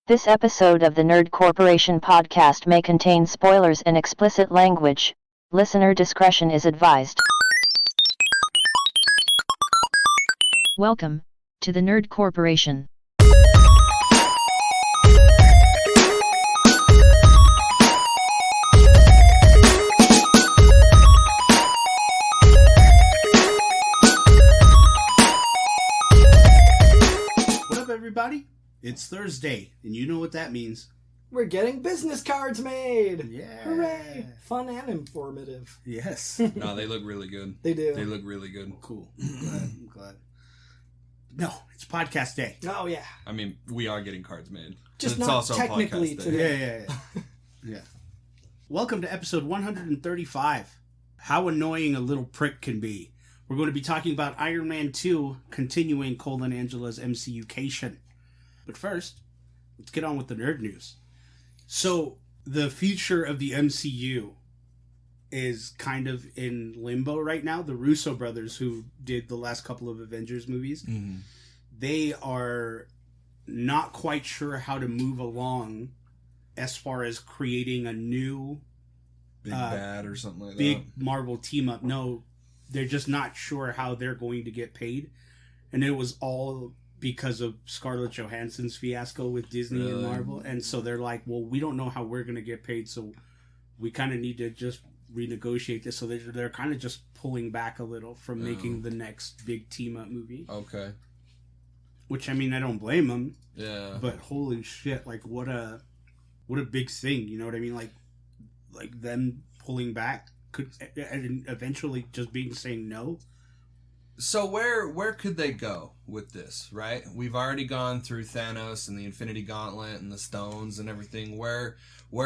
This episode of the Nerd Corporation podcast may contain spoilers and explicit language. Listener discretion is advised. Welcome to the Nerd Corporation. What up, everybody? It's Thursday, and you know what that means. We're getting business cards made! Yeah. Hooray! Fun and informative. Yes. No, they look really good. They do. They look really good. Cool. I'm glad. No, it's podcast day. Oh, yeah. I mean, we are getting cards made. Just It's not also technically podcast day. today. Yeah. Welcome to episode 135. How annoying a little prick can be. We're going to be talking about Iron Man 2, continuing Colin Angela's MCU-cation. But first, let's get on with the nerd news. So, the future of the MCU is kind of in limbo right now. The Russo brothers, who did the last couple of Avengers movies, they are not quite sure how to move along as far as creating a new Big bad or something like big Marvel team up. No, they're just not sure how they're going to get paid. And it was all because of Scarlett Johansson's fiasco with Disney and Marvel. And so they're like, well, we don't know how we're going to get paid, so we kind of need to just renegotiate this. So they're kind of just pulling back a little from making the next big team-up movie. Okay. Which, I mean, I don't blame them. Yeah. But holy shit, like, what a big thing, you know what I mean? Like them pulling back could and eventually just saying no. So where could they go with this, right? We've already gone through Thanos and the Infinity Gauntlet and the stones and everything. Where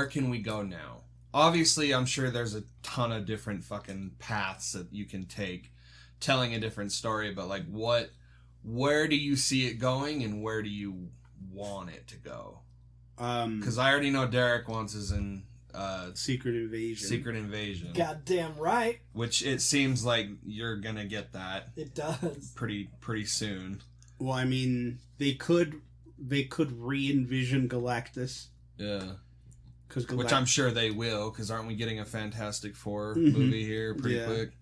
can we go now? Obviously, I'm sure there's a ton of different fucking paths that you can take telling a different story, but like where do you see it going and where do you want it to go? Because I already know Derek wants us in Secret Invasion. Goddamn right. Which it seems like you're gonna get that. It does. Pretty soon. Well, I mean, they could re-envision Galactus. Yeah. Which I'm sure they will, because aren't we getting a Fantastic Four movie here pretty quick?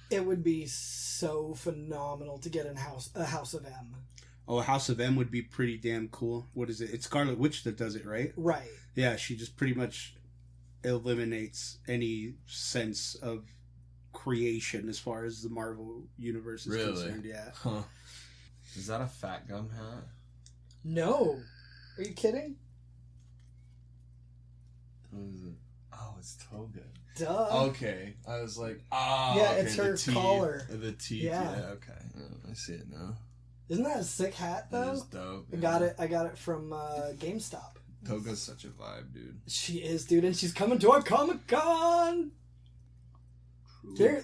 It would be so phenomenal to get a House of M. Oh, House of M would be pretty damn cool. What is it? It's Scarlet Witch that does it, right? Right. Yeah, she just pretty much eliminates any sense of creation as far as the Marvel universe is concerned. Yeah. Huh. Is that a fat gum hat? No. Are you kidding? What is it? Oh, it's Toga. Duh. Okay. I was like, yeah, okay, it's her collar. The teeth. Yeah. Okay. Oh, I see it now. Isn't that a sick hat though? It is dope. I got it from GameStop. Toga's such a vibe, dude. She is, dude, and she's coming to our Comic-Con. They're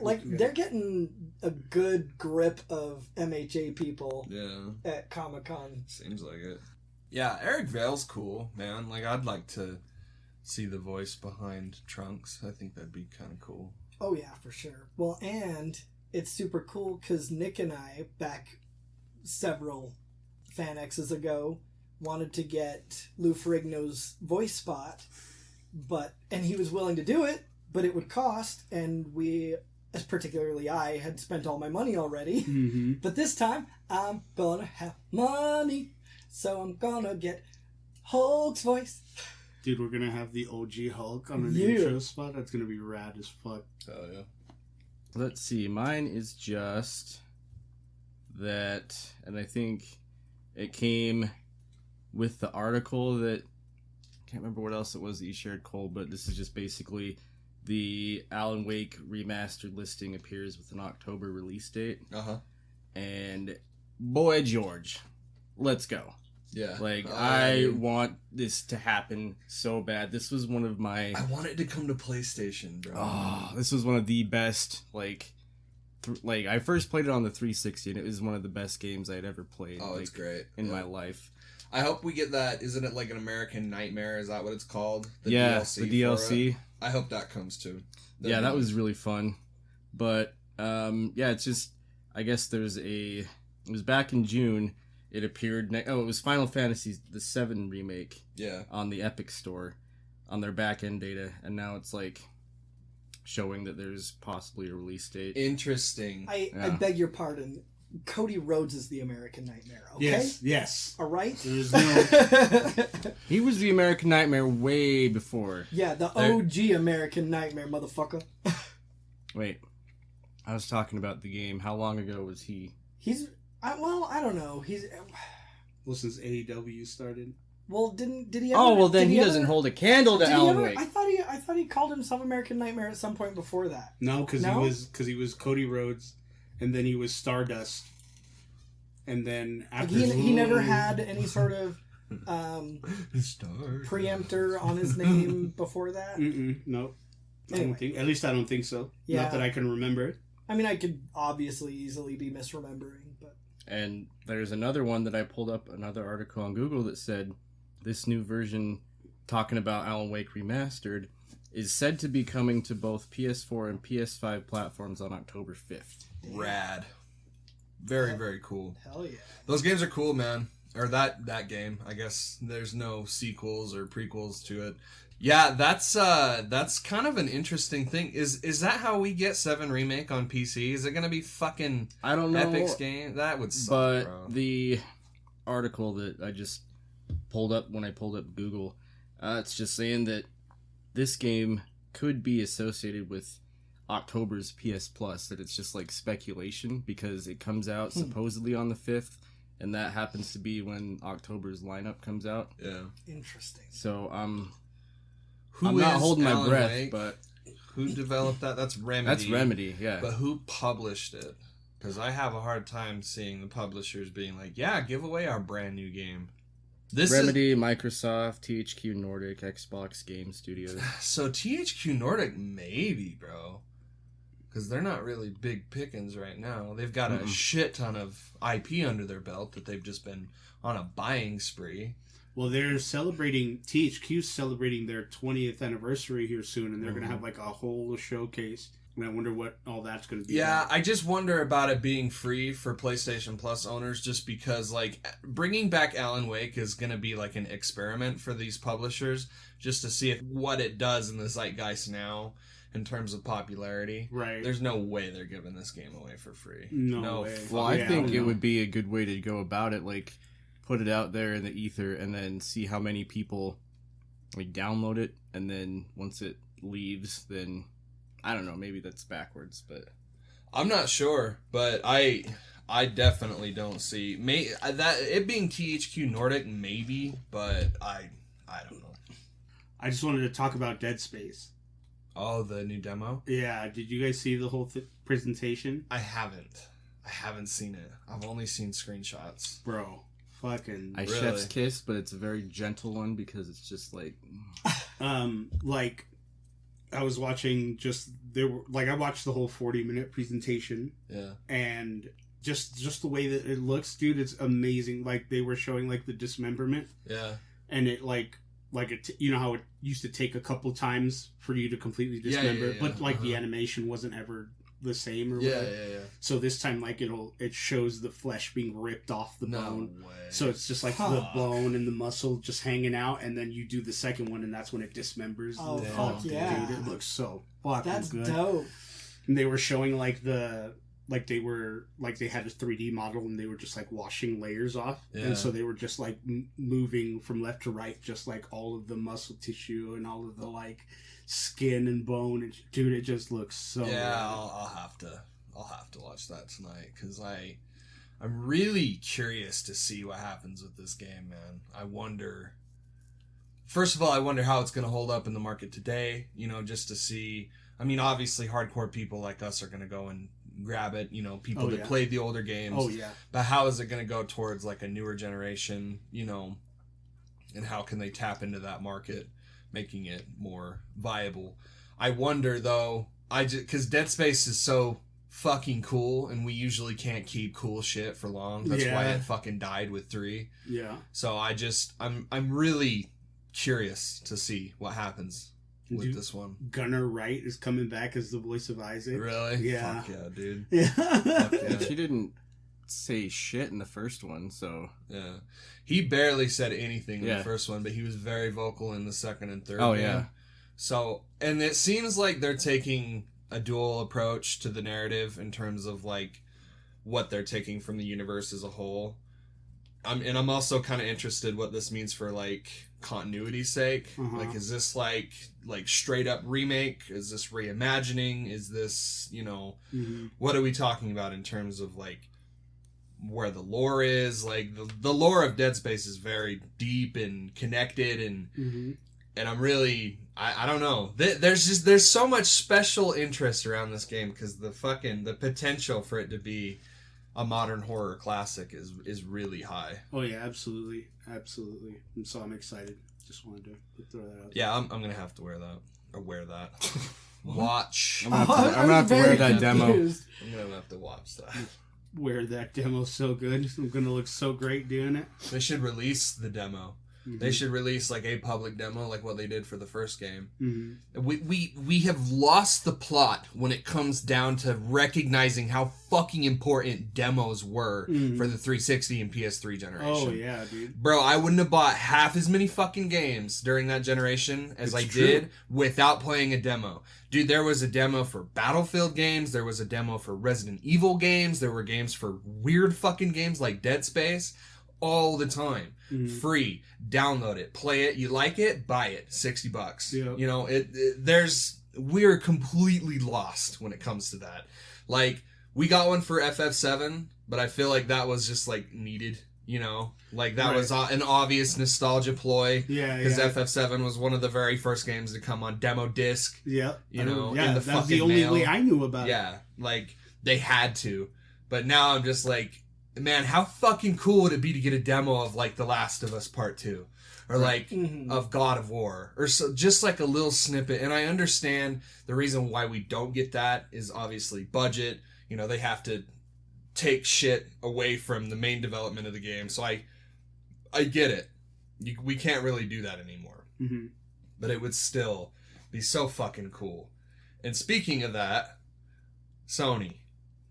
getting a good grip of MHA people. At Comic-Con. Seems like it. Yeah, Eric Vale's cool, man. Like, I'd like to see the voice behind Trunks. I think that'd be kind of cool. Oh yeah, for sure. Well, and it's super cool because Nick and I, back several Fan X's ago, wanted to get Lou Ferrigno's voice spot, and he was willing to do it, but it would cost, and we, as particularly I, had spent all my money already. Mm-hmm. But this time, I'm gonna have money, so I'm gonna get Hulk's voice. Dude, we're gonna have the OG Hulk on an intro spot. That's gonna be rad as fuck. Oh yeah. Let's see. Mine is just that, and I think it came with the article that I can't remember what else it was that you shared, Cole, but this is just basically the Alan Wake remastered listing appears with an October release date. And boy George, let's go. Yeah. I want this to happen so bad. This was one of my... I want it to come to PlayStation, bro. Oh, this was one of the best, I first played it on the 360, and it was one of the best games I'd ever played. Oh, it's great. In my life. I hope we get that. Isn't it like an American Nightmare? Is that what it's called? The DLC. I hope that comes too. That was really fun. But, it's just... I guess it was back in June, it appeared. It was Final Fantasy the 7 remake. Yeah. On the Epic Store, on their back end data, and now it's like showing that there's possibly a release date. Interesting. I beg your pardon. Cody Rhodes is the American Nightmare, okay? Yes. All right? There's no... He was the American Nightmare way before. Yeah, the OG American Nightmare, motherfucker. Wait. I was talking about the game. How long ago was he? I don't know. Well, since AEW started. Well, did he ever... Oh, well then he doesn't hold a candle to Alan Wake. I thought he called himself American Nightmare at some point before that. No, because he was Cody Rhodes, and then he was Stardust, and then after he never had any sort of preemptor on his name before that. Nope. Anyway. At least I don't think so. Yeah. Not that I can remember. I mean, I could obviously easily be misremembering, but... And there's another one that I pulled up, another article on Google that said this new version, talking about Alan Wake Remastered, is said to be coming to both PS4 and PS5 platforms on October 5th. Rad. Very, very cool. Hell yeah. Those games are cool, man. Or that game. I guess there's no sequels or prequels to it. Yeah, that's kind of an interesting thing. Is that how we get 7 Remake on PC? Is it going to be fucking I don't know. Epic's game? That would suck, but bro. the article that I just pulled up when I pulled up Google, it's just saying that this game could be associated with October's PS Plus, that it's just like speculation because it comes out supposedly on the 5th, and that happens to be when October's lineup comes out. Yeah. Interesting. So I'm Who not is holding my Alan breath, Wake? but Who developed that? That's Remedy. that's Remedy, yeah. But who published it? Because I have a hard time seeing the publishers being like, yeah, give away our brand new game. Remedy, Microsoft, THQ Nordic, Xbox Game Studios. So THQ Nordic, maybe, bro. Because they're not really big pickings right now. They've got a shit ton of IP under their belt that they've just been on a buying spree. Well, THQ's celebrating their 20th anniversary here soon, and they're going to have like a whole showcase. And I wonder what all that's going to be. Yeah, about. I just wonder about it being free for PlayStation Plus owners, just because like bringing back Alan Wake is going to be like an experiment for these publishers, just to see what it does in the zeitgeist now in terms of popularity. Right. There's no way they're giving this game away for free. No way. Well, I think it would be a good way to go about it, like put it out there in the ether and then see how many people like download it, and then once it leaves, then I don't know, maybe that's backwards, but I'm not sure, but I definitely don't see that it being THQ Nordic, maybe, but I don't know. I just wanted to talk about Dead Space. Oh, the new demo? Yeah, did you guys see the whole presentation? I haven't seen it. I've only seen screenshots. Bro, fucking I chef's kiss, but it's a very gentle one because it's just like like I was watching I watched the whole 40-minute presentation. Yeah. And just the way that it looks, dude, it's amazing. Like they were showing like the dismemberment. Yeah. And it you know how it used to take a couple times for you to completely dismember, but like the animation wasn't ever the same or whatever. Yeah. So this time like it shows the flesh being ripped off the bone. Way. So it's just like the bone and the muscle just hanging out, and then you do the second one and that's when it dismembers. Oh fuck yeah. Dude, it looks so fucking that's good. That's dope. And they were showing they had a 3D model and they were just like washing layers off. Yeah. And so they were just like moving from left to right, just like all of the muscle tissue and all of the like skin and bone. And, dude, it just looks so good. I'll have to watch that tonight because I'm really curious to see what happens with this game, man. First of all, I wonder how it's going to hold up in the market today, you know, just to see. I mean, obviously hardcore people like us are going to go and grab it, you know, people that played the older games. Oh yeah. But how is it going to go towards like a newer generation, you know, and how can they tap into that market, making it more viable? I wonder though, because Dead Space is so fucking cool, and we usually can't keep cool shit for long. That's why it fucking died with 3. Yeah. So I'm really curious to see what happens with this one. Gunnar Wright is coming back as the voice of Isaac. Really? Yeah. Fuck yeah, dude. Yeah. Fuck yeah. She didn't say shit in the first one, so... Yeah. He barely said anything in Yeah. the first one, but he was very vocal in the second and third Oh, game. yeah. So, and it seems like they're taking a dual approach to the narrative in terms of, like, what they're taking from the universe as a whole. I'm also kind of interested what this means for, like, continuity's sake. Uh-huh. Like, is this, like straight up remake? Is this reimagining? Is this, you know, what are we talking about in terms of, like, where the lore is? Like, the lore of Dead Space is very deep and connected, and I'm really, I don't know. There's so much special interest around this game because the potential for it to be a modern horror classic is really high. Oh yeah, absolutely. And so I'm excited. Just wanted to throw that out. Yeah, I'm gonna have to wear that. Watch. I'm gonna have to wear that demo. I'm gonna have to watch that. Where that demo's so good. I'm gonna look so great doing it. They should release the demo. They should release like a public demo like what they did for the first game. We have lost the plot when it comes down to recognizing how fucking important demos were for the 360 and PS3 generation. Oh yeah, dude. Bro, I wouldn't have bought half as many fucking games during that generation as I did without playing a demo. Dude, there was a demo for Battlefield games, there was a demo for Resident Evil games, there were games for weird fucking games like Dead Space all the time. Free. Download it. Play it. You like it? Buy it. $60. Yeah. You know, we're completely lost when it comes to that. Like, we got one for FF7, but I feel like that was just, like, needed, you know? Like, that was an obvious nostalgia ploy. Yeah, because FF7 was one of the very first games to come on demo disc. Yeah. You know, yeah, in the that was fucking the only mail. way I knew about it. Yeah, like, they had to. But now I'm just like, man, how fucking cool would it be to get a demo of, like, The Last of Us Part 2? Or, like, of God of War? Or so, just, like, a little snippet. And I understand the reason why we don't get that is obviously budget. You know, they have to take shit away from the main development of the game. So I get it. We can't really do that anymore. But it would still be so fucking cool. And speaking of that, Sony,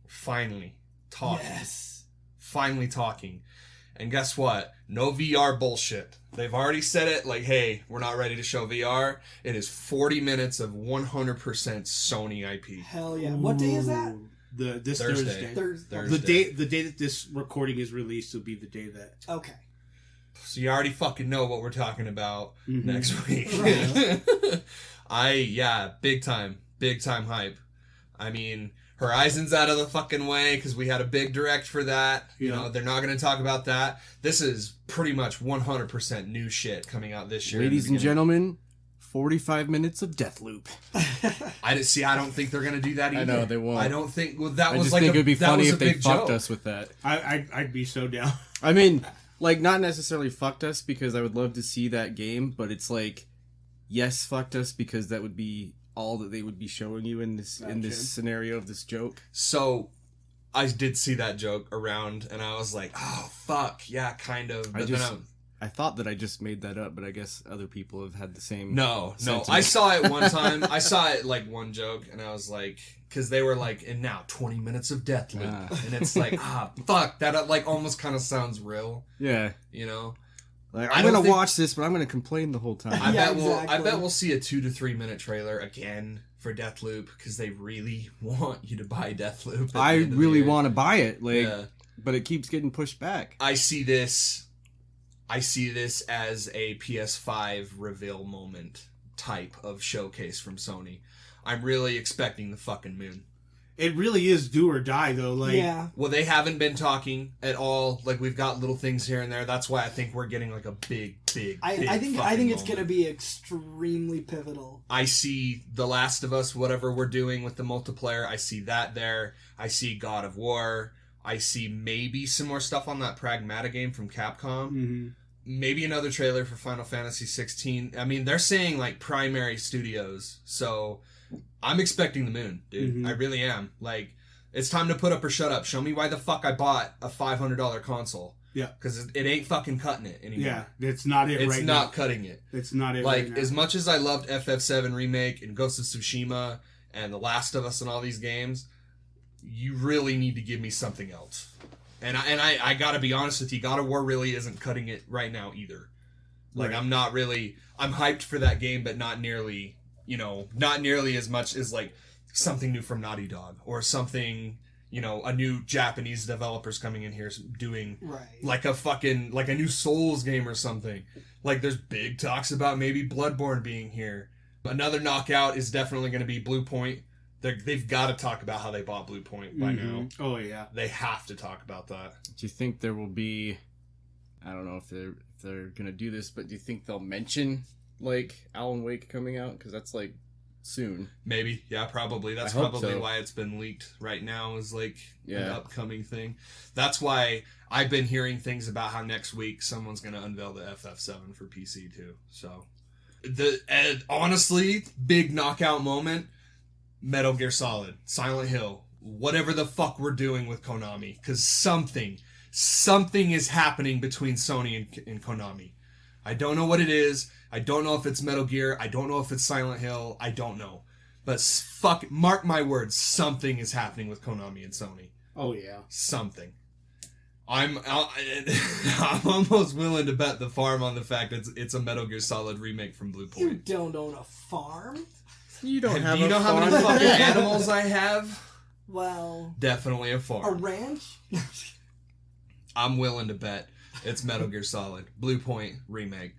finally talking. Yes. Finally talking. And guess what? No VR bullshit. They've already said it, like, hey, we're not ready to show VR. It is 40 minutes of 100% Sony IP. Hell yeah. What day is that? This Thursday. Thursday. The day that this recording is released will be the day that. Okay. So you already fucking know what we're talking about next week. Right. Big time hype. I mean, Horizon's out of the fucking way because we had a big direct for that. You know, they're not going to talk about that. This is pretty much 100% new shit coming out this year. Ladies and gentlemen, 45 minutes of Deathloop. I don't think they're going to do that either. I know, they won't. I don't think... Well, that I was just like think it would be funny if they big fucked joke. us with that. I'd be so down. I mean, like, not necessarily fucked us because I would love to see that game, but it's like, yes, fucked us because that would be all that they would be showing you in this scenario of this joke. So I did see that joke around and I was like, oh fuck, yeah, kind of. But I thought that I just made that up, but I guess other people have had the same sentiment. I saw it one time. I saw it like one joke and I was like, because they were like, and now 20 minutes of Deathloop. And it's like, fuck, that like almost kind of sounds real. Yeah. You know? Like, I'm going to watch this, but I'm going to complain the whole time. I bet we'll see a 2 to 3 minute trailer again for Deathloop because they really want you to buy Deathloop. I really want to buy it, but it keeps getting pushed back. I see this as a PS5 reveal moment type of showcase from Sony. I'm really expecting the fucking moon. It really is do or die, though. Like, yeah. Well, they haven't been talking at all. Like, we've got little things here and there. That's why I think we're getting like a big I think it's gonna be extremely pivotal. I see The Last of Us, whatever we're doing with the multiplayer. I see that there. I see God of War. I see maybe some more stuff on that Pragmata game from Capcom. Maybe another trailer for Final Fantasy 16. I mean, they're saying like primary studios, so I'm expecting the moon, dude. I really am. Like, it's time to put up or shut up. Show me why the fuck I bought a $500 console. Yeah. Because it ain't fucking cutting it anymore. Yeah, it's not it right now. It's not cutting it. It's not it like, right now. as much as I loved FF7 Remake and Ghost of Tsushima and The Last of Us and all these games, you really need to give me something else. And I gotta be honest with you, God of War really isn't cutting it right now either. Like, Right. I'm hyped for that game, but not nearly as much as, like, something new from Naughty Dog, or something, a new Japanese developers coming in here doing, like a new Souls game or something. Like, there's big talks about maybe Bloodborne being here. Another knockout is definitely going to be Blue Point. They've got to talk about how they bought Blue Point by now. Oh, yeah. They have to talk about that. Do you think there will be... I don't know if they're going to do this, but do you think they'll mention, like, Alan Wake coming out? Because that's, like, soon. Maybe. Yeah, probably. That's I hope probably so. why it's been leaked right now, is, like, an Yeah. upcoming thing. That's why I've been hearing things about how next week someone's going to unveil the FF7 for PC, too. So, honestly, big knockout moment... Metal Gear Solid, Silent Hill, whatever the fuck we're doing with Konami, because something is happening between Sony and Konami. I don't know what it is. I don't know if it's Metal Gear. I don't know if it's Silent Hill. I don't know. But mark my words, something is happening with Konami and Sony. Oh, yeah. Something. I'm almost willing to bet the farm on the fact it's a Metal Gear Solid remake from Blue You Point. don't own a farm? You don't have Do you a know how many farm? fucking animals I have? Well, Definitely a a farm. ranch? I'm willing to bet it's Metal Gear Solid. Blue Point remake.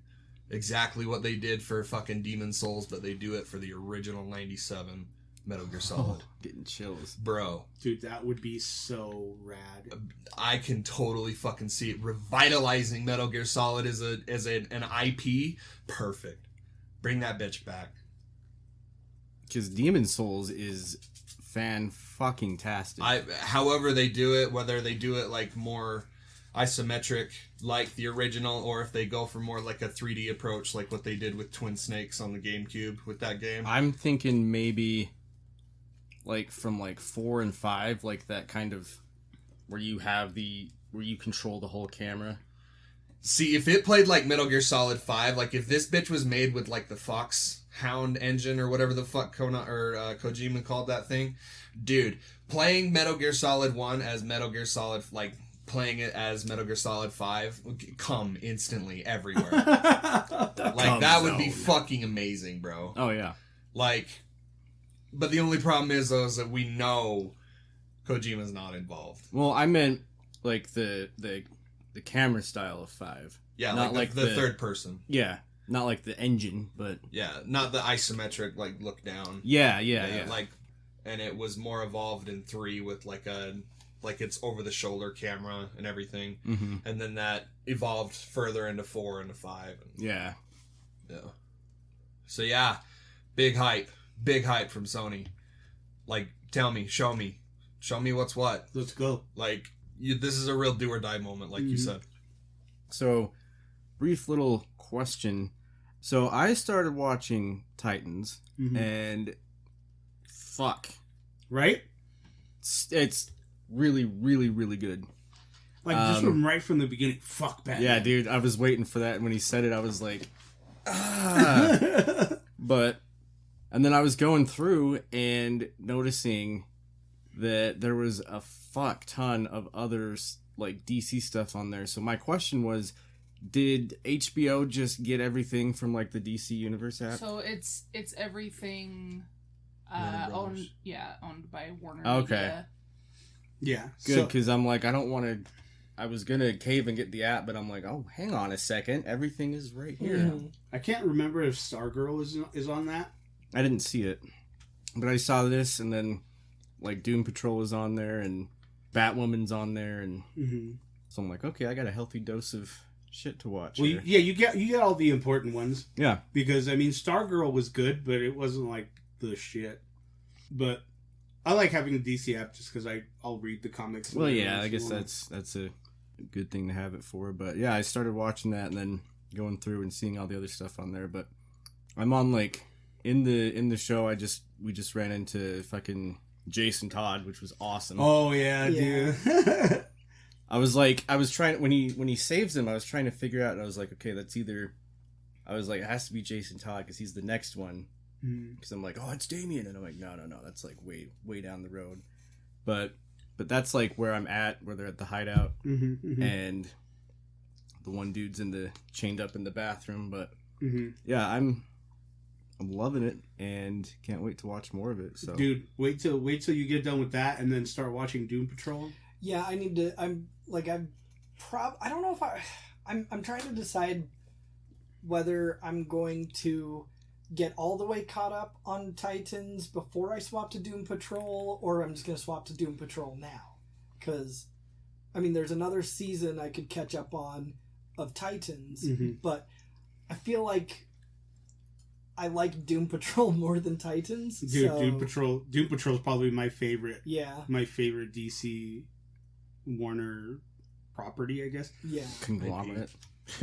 Exactly what they did for fucking Demon Souls, but they do it for the original 97 Metal Gear Solid. Getting chills. Bro, Dude, that would be so rad. I can totally fucking see it. Revitalizing Metal Gear Solid as an IP. Perfect. Bring that bitch back. Because Demon Souls is fan-fucking-tastic. However they do it, whether they do it like more isometric like the original, or if they go for more like a 3D approach like what they did with Twin Snakes on the GameCube with that game. I'm thinking maybe like from like 4 and 5, like that kind of where you control the whole camera. See, if it played like Metal Gear Solid 5, like if this bitch was made with like the Foxhound engine or whatever the fuck Kojima called that thing, dude, playing Metal Gear Solid 1 as Metal Gear Solid, like playing it as Metal Gear Solid 5, come instantly everywhere. Like that would be fucking amazing, bro. Oh yeah. Like, but the only problem is though is that we know Kojima's not involved. Well, I meant like the camera style of 5. Yeah, not like the third person. Yeah, not like the engine, but Yeah, not the isometric like look down. yeah. Like, and it was more evolved in 3 with like it's over the shoulder camera and everything, Mm-hmm. and then that evolved further into 4 and 5. And, Yeah. So yeah, big hype from Sony. Like, tell me, show me what's what. Let's go. Like, this is a real do or die moment, like you said. So, brief little question. So, I started watching Titans, and fuck. Right? It's really, really, really good. Like, just from right from the beginning, fuck Batman. Yeah, dude, I was waiting for that. And when he said it, I was like, ah. And then I was going through and noticing that there was a fuck ton of others, like DC stuff on there. So my question was, did HBO just get everything from like the DC Universe app? So it's everything Warner Brothers. owned by Warner Okay. Media. Yeah. Good, because I'm like, I don't want to. I was gonna cave and get the app, but I'm like, oh, hang on a second, everything is right here. I can't remember if Stargirl is on that. I didn't see it, but I saw this, and then like Doom Patrol is on there, and Batwoman's on there, and so I'm like, okay, I got a healthy dose of shit to watch. Well, here. you get all the important ones. Yeah, Because, I mean, Stargirl was good, but it wasn't like the shit. But I like having a DC app just because I'll read the comics. well, yeah, I guess that's a good thing to have it for. But yeah, I started watching that and then going through and seeing all the other stuff on there. But I'm on like in the show. We just ran into fucking Jason Todd, which was awesome. Oh yeah, dude. I was trying when he saves him. I was trying to figure out, and I was like, okay, that's either. I was like, it has to be Jason Todd because he's the next one. Because I'm like, oh, it's Damien, and I'm like, no, that's like way down the road. But but that's like where I'm at, where they're at the hideout, Mm-hmm. and the one dude's chained up in the bathroom. But Mm-hmm. yeah, I'm loving it and can't wait to watch more of it. So, Dude, wait till you get done with that, and then start watching Doom Patrol. Yeah, I need to. I don't know if I'm trying to decide whether I'm going to get all the way caught up on Titans before I swap to Doom Patrol, or I'm just going to swap to Doom Patrol now. Because, I mean, there's another season I could catch up on of Titans, but I feel like I like Doom Patrol more than Titans. Dude, so, Doom Patrol is probably my favorite. Yeah. My favorite DC Warner property, I guess. Yeah. conglomerate.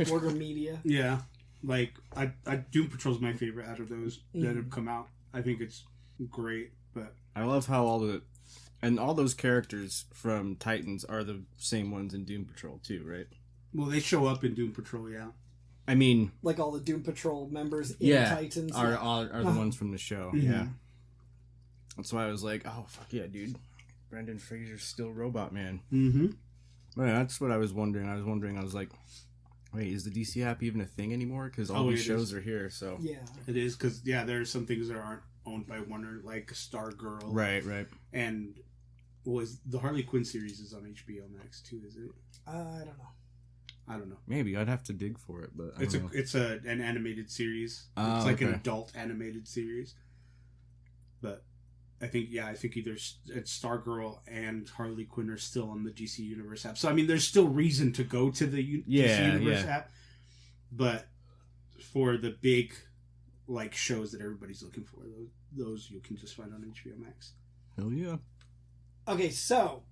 Warner Media. Yeah, like I Doom Patrol is my favorite out of those that have come out. I think it's great, but I love how all those characters from Titans are the same ones in Doom Patrol too, right? well, they show up in Doom Patrol. Yeah, I mean, Like all the Doom Patrol members in Titans. are the ones from the show. Mhm. Yeah, that's why I was like, oh fuck yeah, dude, Brendan Fraser's still Robot Man. Mm-hmm. Well, that's what I was wondering. I was like, wait, is the DC app even a thing anymore? Because all these it shows is. are here. So Yeah. It is because there are some things that aren't owned by Warner, like Stargirl, right. and was the Harley Quinn series is on HBO Max too? Is it? I don't know. I don't know. Maybe I'd have to dig for it, but It's an animated series. Oh, It's like an okay. adult animated series. But I think either it's Stargirl and Harley Quinn are still on the DC Universe app. So I mean, there's still reason to go to the DC Universe app. But for the big like shows that everybody's looking for, those you can just find on HBO Max. Hell yeah. Okay, so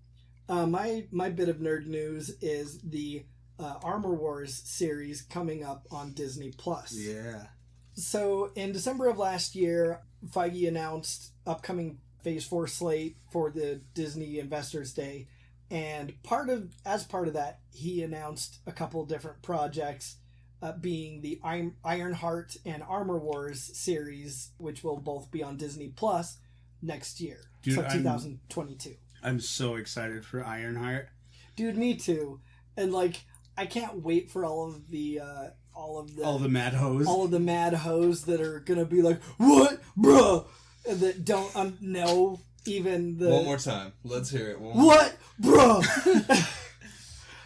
my bit of nerd news is the Armor Wars series coming up on Disney Plus. Yeah. So in December of last year, Feige announced upcoming Phase 4 slate for the Disney Investors Day, and as part of that, he announced a couple different projects, being the Ironheart and Armor Wars series, which will both be on Disney Plus next year, Dude, so 2022. I'm so excited for Ironheart. Dude, me too. And like, I can't wait for all of the Mad hoes. all of the mad hoes that are gonna be like, "What, bruh?" And that don't know even the One more time. Let's hear it. "What, bruh?"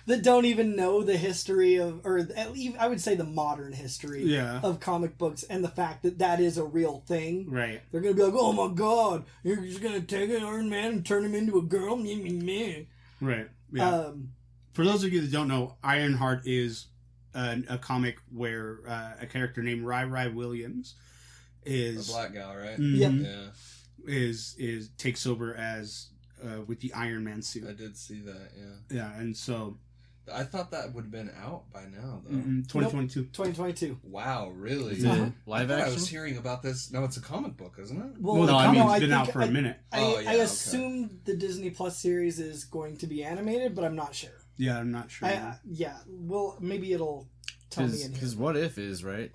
that don't even know the history of, or at least I would say the modern history of comic books, and the fact that is a real thing. Right. They're gonna be like, "Oh my god, you're just gonna take an Iron Man and turn him into a girl?" Right. Yeah. For those of you that don't know, Ironheart is a comic where a character named Rai Rai Williams is A black gal, right? Mhm. Yeah. is takes over as with the Iron Man suit. I did see that, yeah. Yeah, and so I thought that would have been out by now, though. 2022. 2022. Wow, really? Is it live I action? was hearing about this. No, it's a comic book, isn't it? Well, the no, I mean, comic's I been think out for a minute. I assume the Disney Plus series is going to be animated, but I'm not sure. Yeah, I'm not sure. Well, maybe it'll tell me in here. Because What If is, right?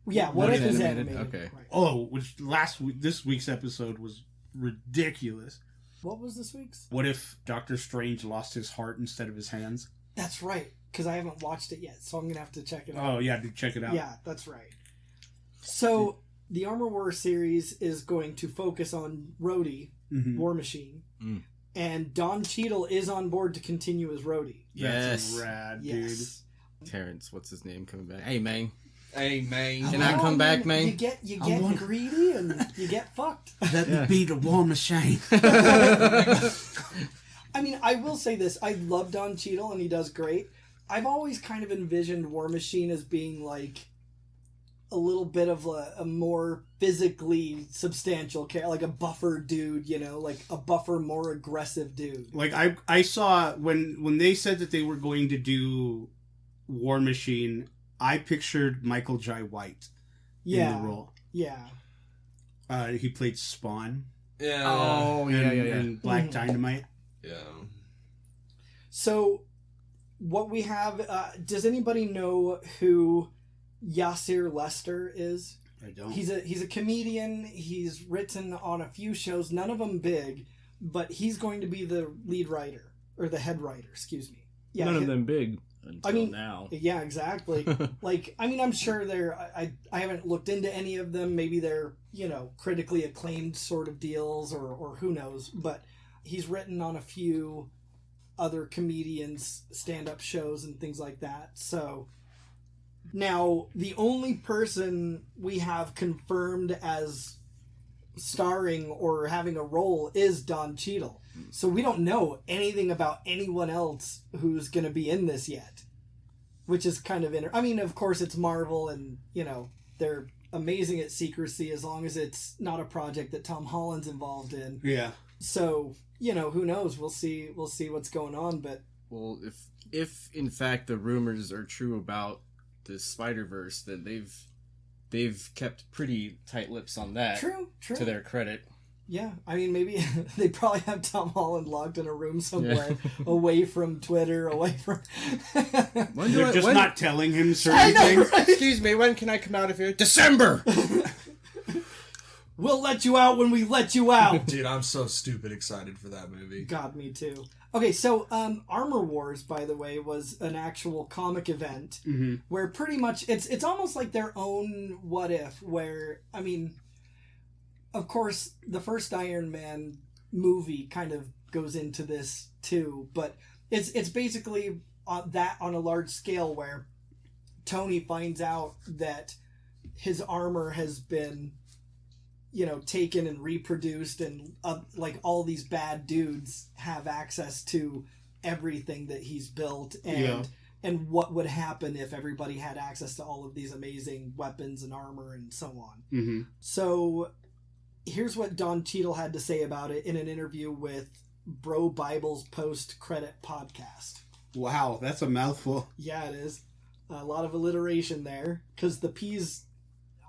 Yeah, What If is animated? animated. Okay. Right. Oh, which this week's episode was ridiculous. What was this week's? What if Doctor Strange lost his heart instead of his hands? That's right, because I haven't watched it yet, so I'm gonna have to check it out. Oh yeah, dude, check it out. Yeah, that's right. So the Armor Wars series is going to focus on Rhodey, Mhm. War Machine, Mm. and Don Cheadle is on board to continue as Rhodey. That's Yes. rad, Yes. Terrence, what's his name, coming back? Hey, man. Hey, man. Can I come back, man? You get I want- greedy and you get fucked. Let Yeah. me be the War Machine. I mean, I will say this. I love Don Cheadle, and he does great. I've always kind of envisioned War Machine as being, like, a little bit of a more physically substantial character, like a buffer dude, like a buffer, more aggressive dude. Like, I saw, when they said that they were going to do War Machine, I pictured Michael Jai White in the role. Yeah. He played Spawn. Yeah. Oh, yeah. And Black Dynamite. Yeah. So, what we have, does anybody know who Yasir Lester is? I don't. He's a comedian. He's written on a few shows, none of them big, but he's going to be the lead writer, or the head writer, excuse me. Yeah, None of them big until now. Yeah, exactly. I'm sure I haven't looked into any of them. Maybe they're, critically acclaimed sort of deals, or who knows. But he's written on a few other comedians' stand-up shows and things like that. So now the only person we have confirmed as starring or having a role is Don Cheadle. So we don't know anything about anyone else who's going to be in this yet, which is kind of of course it's Marvel, and they're amazing at secrecy as long as it's not a project that Tom Holland's involved in. Yeah. So, who knows? We'll see what's going on, but well, if in fact the rumors are true about the Spider-Verse, then they've kept pretty tight lips on that. True. To their credit. Yeah, maybe they probably have Tom Holland locked in a room somewhere, away from Twitter, away from... They're just not telling him certain things. Right? Excuse me, when can I come out of here? December! We'll let you out when we let you out. Dude, I'm so stupid excited for that movie. God, me too. Okay, so Armor Wars, by the way, was an actual comic event where pretty much it's almost like their own What If, where, of course, the first Iron Man movie kind of goes into this too, but it's basically that on a large scale, where Tony finds out that his armor has been, taken and reproduced, and all these bad dudes have access to everything that he's built, and what would happen if everybody had access to all of these amazing weapons and armor and so on. Mm-hmm. So here's what Don Cheadle had to say about it in an interview with Bro Bible's post-credit podcast. Wow, that's a mouthful. Yeah, it is. A lot of alliteration there, because the P's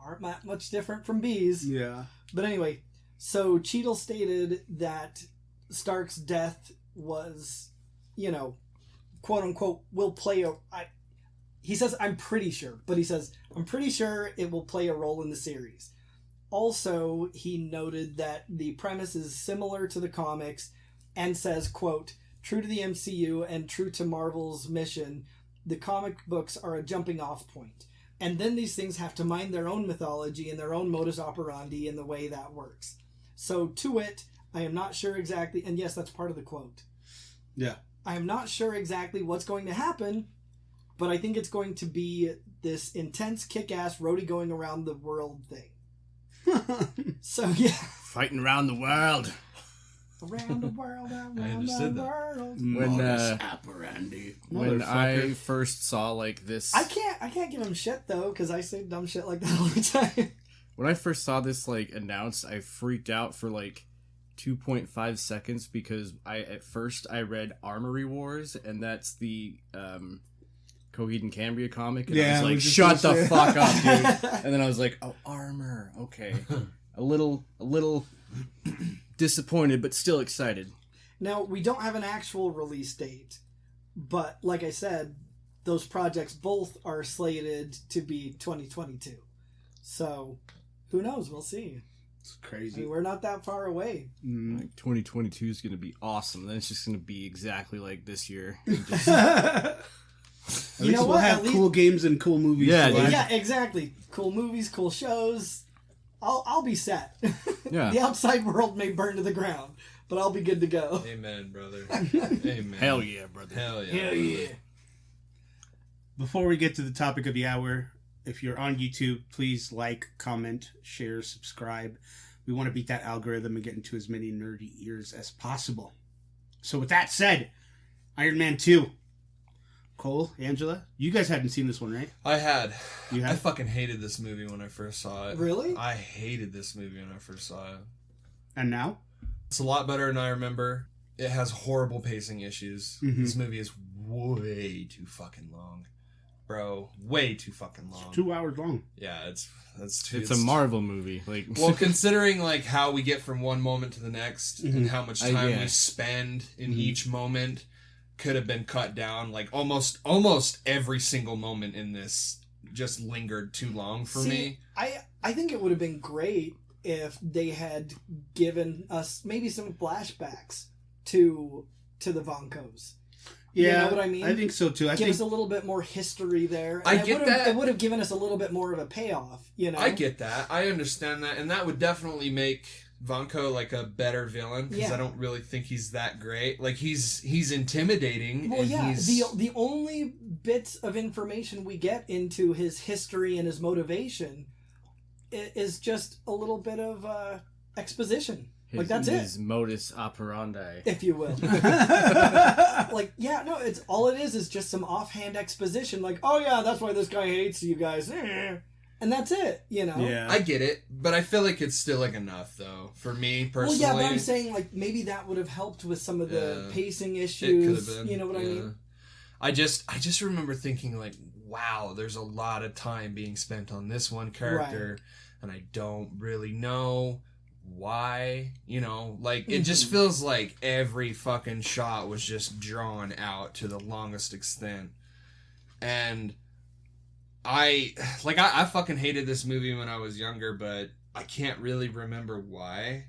aren't that much different from B's. Yeah. But anyway, so Cheadle stated that Stark's death was, quote-unquote, will play he says, I'm pretty sure, but he says, I'm pretty sure it will play a role in the series. Also, he noted that the premise is similar to the comics, and says, quote, true to the MCU and true to Marvel's mission, the comic books are a jumping off point. And then these things have to mind their own mythology and their own modus operandi in the way that works. So to it, I am not sure exactly, and yes, that's part of the quote. Yeah. I am not sure exactly what's going to happen, but I think it's going to be this intense kick-ass roadie going around the world thing. So, yeah. Fighting around the world. Around the world, around the world. When I first saw this, I can't give him shit though, because I say dumb shit like that all the time. When I first saw this announced, I freaked out for 2.5 seconds, because at first I read Armory Wars, and that's the Coheed and Cambria comic, and I was shut the fuck up, dude. And then I was like, oh, armor, okay. a little disappointed, but still excited. Now, we don't have an actual release date, but like I said, those projects both are slated to be 2022. So, who knows? We'll see. It's crazy. We're not that far away. 2022 is going to be awesome. Then it's just going to be exactly like this year. At least we'll have cool games and cool movies. Yeah, exactly. Cool movies, cool shows. I'll be set. Yeah. The outside world may burn to the ground, but I'll be good to go. Amen, brother. Amen. Hell yeah, brother. Hell yeah. Hell yeah. Before we get to the topic of the hour, if you're on YouTube, please like, comment, share, subscribe. We want to beat that algorithm and get into as many nerdy ears as possible. So with that said, Iron Man 2. Cole, Angela, you guys hadn't seen this one, right? I had. You had? I fucking hated this movie when I first saw it. Really? I hated this movie when I first saw it. And now? It's a lot better than I remember. It has horrible pacing issues. Mm-hmm. This movie is way too fucking long. Bro, way too fucking long. 2 hours long. Yeah, it's a Marvel movie. Well, considering how we get from one moment to the next, Mm-hmm. and how much time we spend in each moment could have been cut down. Almost every single moment in this just lingered too long for me. I think it would have been great if they had given us maybe some flashbacks to the Vonkos. Yeah, you know what I mean? I think so too. I Give think us a little bit more history there. I get that. It would have given us a little bit more of a payoff, you know? I get that. I understand that. And that would definitely make Vonko like a better villain, because Yeah. I don't really think he's that great. Like, he's intimidating. Well, and yeah, he's... the only bits of information we get into his history and his motivation is just a little bit of exposition. Like, that's it. His modus operandi. If you will. Like, yeah, no, it's all it is just some offhand exposition. Like, oh yeah, that's why this guy hates you guys. And that's it, you know? yeah. I get it, but I feel like it's still like enough, though, for me personally. Well, yeah, but I'm saying, like, maybe that would have helped with some of the Yeah. pacing It issues. could have been. You know what I yeah. mean? I just remember thinking, like, wow, there's a lot of time being spent on this one character, and I don't really know why, you know, like, it just feels like every fucking shot was just drawn out to the longest extent. And I fucking hated this movie when I was younger, but I can't really remember why.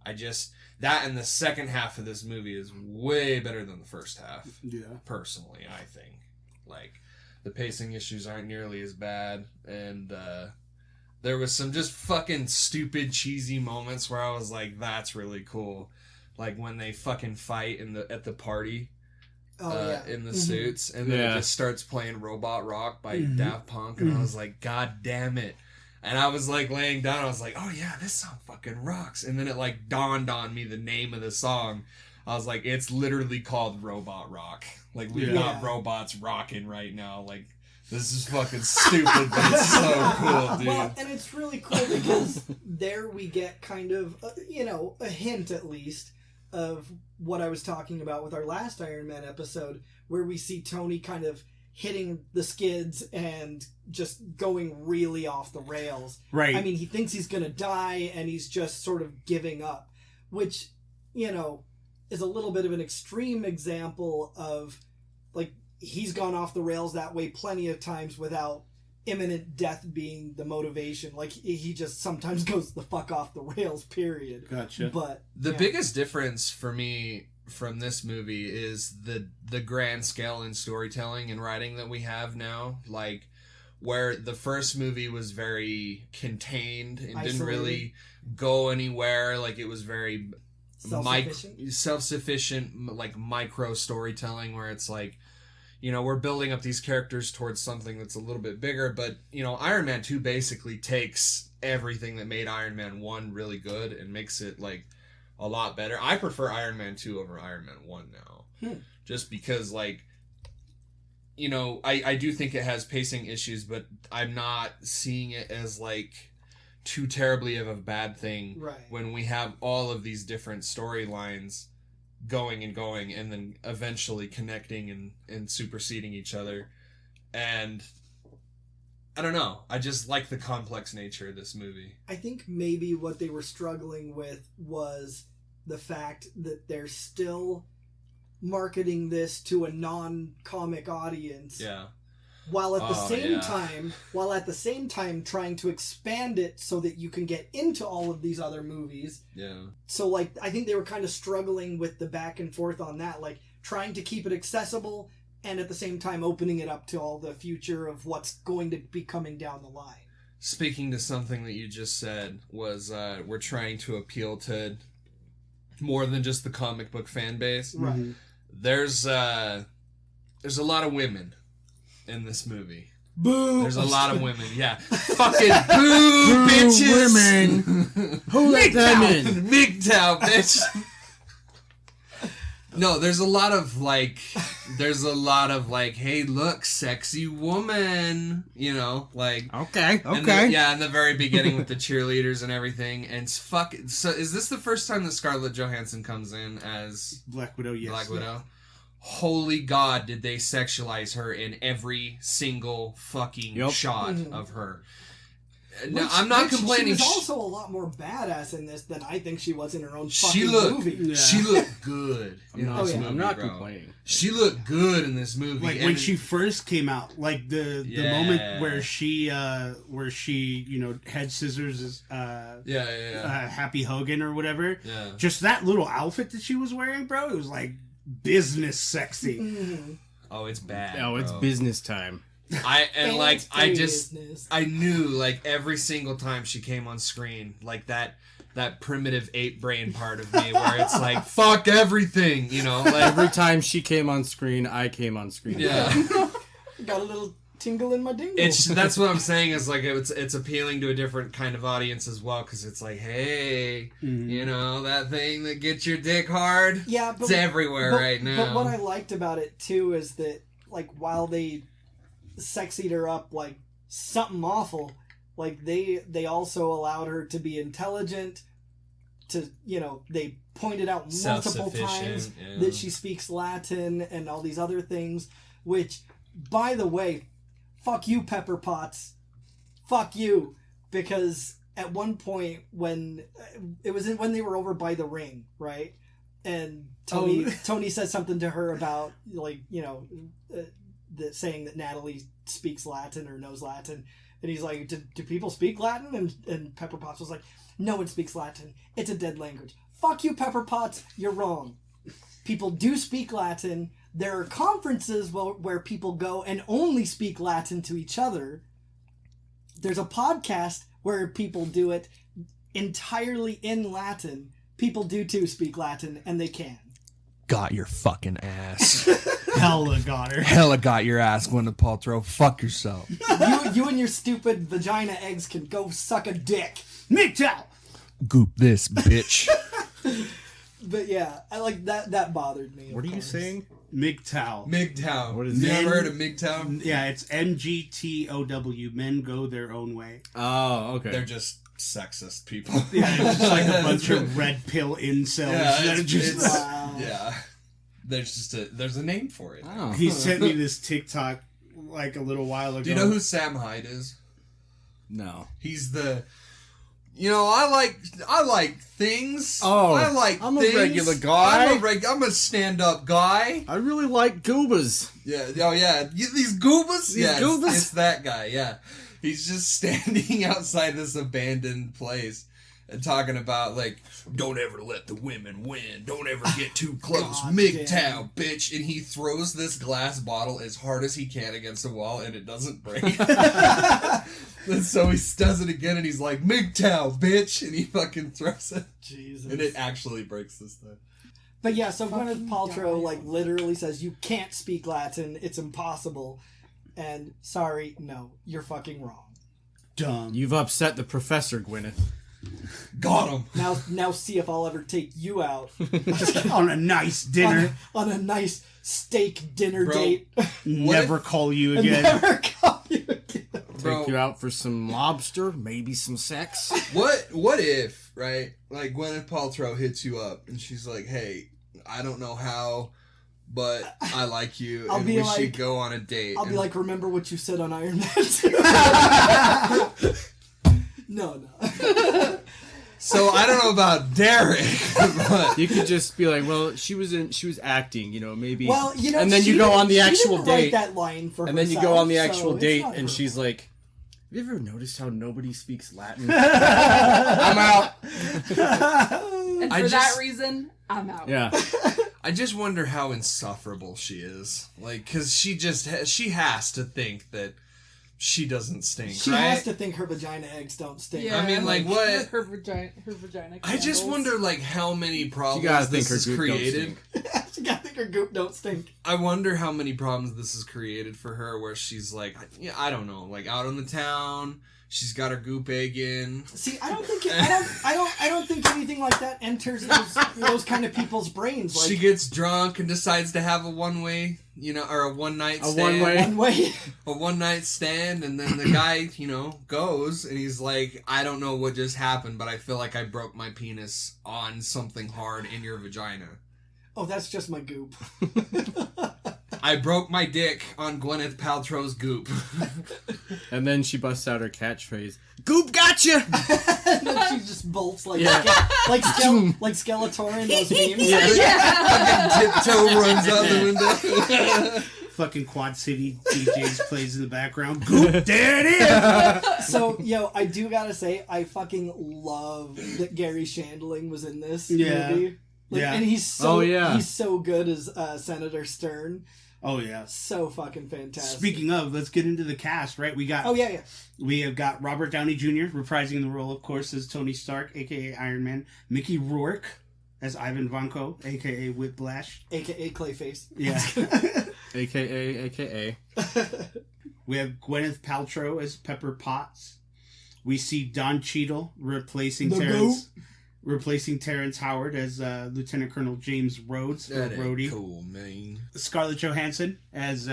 That and the second half of this movie is way better than the first half. Yeah. Personally, I think. Like, the pacing issues aren't nearly as bad, and there was some just fucking stupid, cheesy moments where I was like, that's really cool. Like when they fucking fight at the party in the suits, and then it just starts playing Robot Rock by Daft Punk, and I was like, God damn it. And I was like laying down, I was like, oh yeah, this song fucking rocks. And then it like dawned on me the name of the song. I was like, it's literally called Robot Rock. Like, we've got robots rocking right now. Like, this is fucking stupid, but it's so cool, dude. Well, and it's really cool because there we get kind of, a hint at least of what I was talking about with our last Iron Man episode, where we see Tony kind of hitting the skids and just going really off the rails. Right. I mean, he thinks he's going to die and he's just sort of giving up, which, is a little bit of an extreme example of, like, he's gone off the rails that way plenty of times without imminent death being the motivation. Like, he just sometimes goes the fuck off the rails, period. Gotcha. But the biggest difference for me from this movie is the grand scale in storytelling and writing that we have now. Like, where the first movie was very contained and Isolated. didn't really go anywhere. Like, it was very self-sufficient, like micro storytelling, where it's like, we're building up these characters towards something that's a little bit bigger. But, Iron Man 2 basically takes everything that made Iron Man 1 really good and makes it, like, a lot better. I prefer Iron Man 2 over Iron Man 1 now. Just because, like, I do think it has pacing issues, but I'm not seeing it as, like, too terribly of a bad thing when we have all of these different storylines going and then eventually connecting and superseding each other. And I don't know, I just like the complex nature of this movie. I think maybe what they were struggling with was the fact that they're still marketing this to a non-comic audience. Yeah. While at the same time trying to expand it so that you can get into all of these other movies. Yeah. So, like, I think they were kind of struggling with the back and forth on that, like trying to keep it accessible and at the same time opening it up to all the future of what's going to be coming down the line. Speaking to something that you just said was we're trying to appeal to more than just the comic book fan base. Right. There's a lot of women in this movie. Boo! There's a lot of women, yeah. Fucking boo, bitches! Women! Who let them in? MGTOW, bitch! No, there's a lot of, like, hey, look, sexy woman, like... Okay. In the very beginning with the cheerleaders and everything, and so is this the first time that Scarlett Johansson comes in as... Black Widow, yes. Black Widow? Holy God, did they sexualize her in every single fucking shot of her. No, I'm not complaining. She was also a lot more badass in this than I think she was in her own She fucking looked, movie. Yeah. she looked good. I'm not complaining. She looked good in this movie. Like when she first came out, like the moment where she head scissors is Happy Hogan or whatever. Yeah. Just that little outfit that she was wearing, bro, it was like business sexy. Mm-hmm. Oh, it's bad. Oh, it's business time. I Business. knew like every single time she came on screen, like that primitive ape brain part of me where it's like fuck everything, like Every time she came on screen, I came on screen. yeah. Got a little tingle in my dingle. That's what I'm saying is like it's appealing to a different kind of audience as well because it's like hey, that thing that gets your dick hard. Yeah, but it's everywhere right now. But what I liked about it too is that like while they sexied her up like something awful, like they also allowed her to be intelligent. They pointed out multiple times that she speaks Latin and all these other things, which, by the way, fuck you, Pepper Potts. Fuck you. Because at one point when when they were over by the ring, right? And Tony said something to her about saying that Natalie speaks Latin or knows Latin. And he's like, do people speak Latin? And Pepper Potts was like, no one speaks Latin. It's a dead language. Fuck you, Pepper Potts. You're wrong. People do speak Latin. There are conferences where people go and only speak Latin to each other. There's a podcast where people do it entirely in Latin. People do too speak Latin, and they can. Got your fucking ass. Hella got her. Hella got your ass, Gwyneth Paltrow. Fuck yourself. You and your stupid vagina eggs can go suck a dick. MGTOW! Goop this, bitch. But yeah, I like that. That bothered me. What are you saying? MGTOW. MGTOW. What is you that? ever heard of MGTOW? Yeah, it's MGTOW. Men go their own way. Oh, okay. They're just sexist people. Yeah, it's just like a bunch of red pill incels. Yeah, Wow. yeah. There's a name for it. Oh. He sent me this TikTok like a little while ago. Do you know who Sam Hyde is? No. He's the. I like things. Oh, I'm a regular guy. I'm a stand-up guy. I really like goobas. Yeah. Oh yeah. These goobas. These goobas? It's that guy. Yeah. He's just standing outside this abandoned place and talking about like, don't ever let the women win. Don't ever get too close. God MGTOW, damn. bitch. And he throws this glass bottle as hard as he can against the wall, and it doesn't break. And so he does it again, and he's like, MGTOW, bitch. And he fucking throws it. Jesus. And it actually breaks this time. But yeah, so Gwyneth Fucking Paltrow guy. like literally says you can't speak Latin. It's impossible. And sorry, no, you're fucking wrong. Dumb. You've upset the professor, Gwyneth. Got him. Now see if I'll ever take you out On a nice dinner. on a nice steak dinner Bro. date. Never call you And again. never call you again. Bro. Take you out for some lobster, maybe some sex. What if, right? Like Gwyneth Paltrow hits you up and she's like, "Hey, I don't know how, but I like you, I'll and be we like- should go on a date." I'll be And- like, remember what you said on Iron Man 2? No. so I don't know about Derek, but You could just be like, well, she was acting, maybe. Well, and then you go on the actual she didn't write date, that line for and then you herself, go on the so actual it's date, not and her she's fault. like, "Have you ever noticed how nobody speaks Latin?" I'm out. And I for that just- reason, I'm out. Yeah. I just wonder how insufferable she is. Like, because she has to think that she doesn't stink, She right? has to think her vagina eggs don't stink. Yeah, I mean, like, what- Her vagina. I just candles. wonder, like, how many problems You gotta think this her has goop don't created. stink. She gotta think her goop don't stink. I wonder how many problems this has created for her, where she's like, yeah, I don't know, like out on the town, she's got her goop egg in. See, I don't think anything like that enters those kind of people's brains. Like She gets drunk and decides to have a one-way, or a one-night stand. one way. A one-night stand, and then the guy, goes, and he's like, I don't know what just happened, but I feel like I broke my penis on something hard in your vagina. Oh, that's just my goop. I broke my dick on Gwyneth Paltrow's goop. And then she busts out her catchphrase, Goop gotcha! And then she just bolts like Yeah. like Skeletor in those memes. Tiptoe runs out the window. Fucking Quad City DJs plays in the background. Goop, there it is! So, I do gotta say, I fucking love that Gary Shandling was in this Yeah. movie. Yeah. And he's so yeah. he's so good as Senator Stern. Oh, yeah. So fucking fantastic. Speaking of, let's get into the cast, right? We have got Robert Downey Jr. reprising the role, of course, as Tony Stark, a.k.a. Iron Man. Mickey Rourke as Ivan Vanko, a.k.a. Whiplash. A.K.A. Clayface. Yeah. AKA. We have Gwyneth Paltrow as Pepper Potts. We see Don Cheadle replacing Terrence Howard as Lieutenant Colonel James Rhodes. That ain't Rhodey. cool, man. Scarlett Johansson as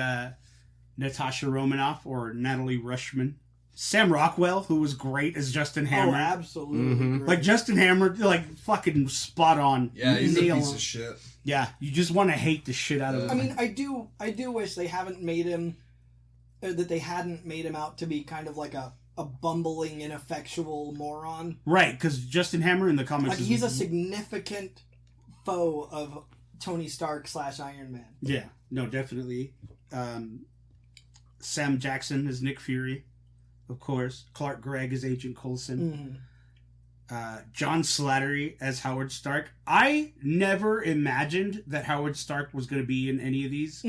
Natasha Romanoff or Natalie Rushman. Sam Rockwell, who was great as Justin Hammer. Oh, absolutely. Great. Like Justin Hammer, like fucking spot on. Yeah, he's a Nail piece him. of shit. Yeah, you just want to hate the shit out of him. I mean, I do wish they haven't made him, or that they hadn't made him out to be kind of like a bumbling, ineffectual moron. Right, because Justin Hammer in the comics Like, he's a significant foe of Tony Stark / Iron Man. Yeah, no, definitely. Sam Jackson as Nick Fury, of course. Clark Gregg as Agent Coulson. John Slattery as Howard Stark. I never imagined that Howard Stark was going to be in any of these.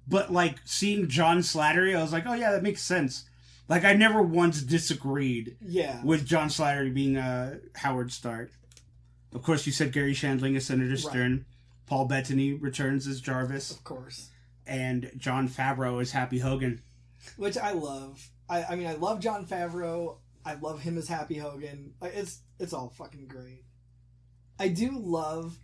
But like seeing John Slattery, I was like, oh yeah, that makes sense. Like I never once disagreed with John Slattery being Howard Stark. Of course, you said Gary Shandling as Senator Stern. Right. Paul Bettany returns as Jarvis. Of course. And Jon Favreau as Happy Hogan. Which I love. I mean, I love Jon Favreau. I love him as Happy Hogan. It's all fucking great. I do love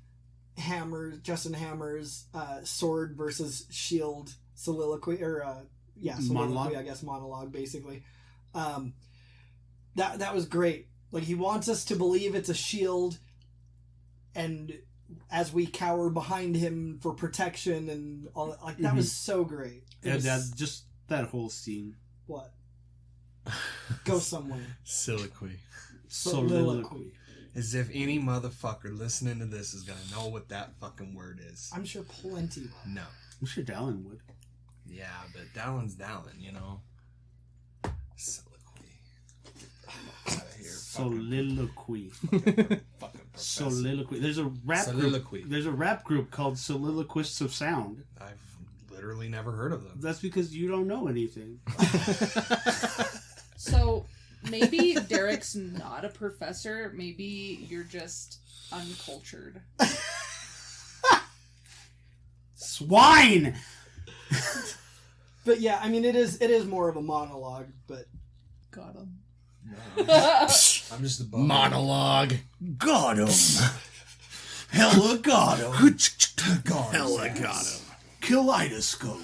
Justin Hammer's sword versus shield soliloquy, or soliloquy, monologue. I guess monologue, basically. That was great. Like, he wants us to believe it's a shield, and as we cower behind him for protection and all, like that was so great. Just that whole scene. What? Go somewhere. Soliloquy. As if any motherfucker listening to this is gonna know what that fucking word is. I'm sure plenty will. No. I'm sure Dallin would. Yeah, but Dallin's Dallin, you know. Soliloquy. Out of here. Soliloquy. Fucking Soliloquy. There's a rap group. There's a rap group called Soliloquists of Sound. I've literally never heard of them. That's because you don't know anything. So maybe Derek's not a professor. Maybe you're just uncultured. Swine! But yeah, I mean, it is more of a monologue, but... Got him. No, I'm just a bum. Monologue. Got him. Hella got him. Hella got him. Kaleidoscope.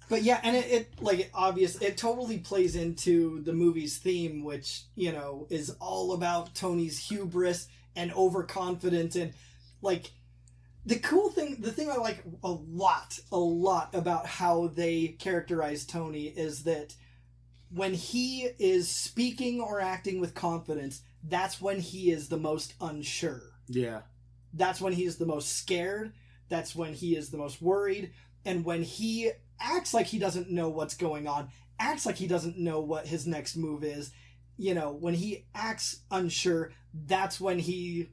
But yeah, and it totally plays into the movie's theme, which, is all about Tony's hubris and overconfidence, and like the thing I like a lot about how they characterize Tony is that when he is speaking or acting with confidence, that's when he is the most unsure. Yeah. That's when he is the most scared. That's when he is the most worried. And when he acts like he doesn't know what's going on, acts like he doesn't know what his next move is, when he acts unsure, that's when he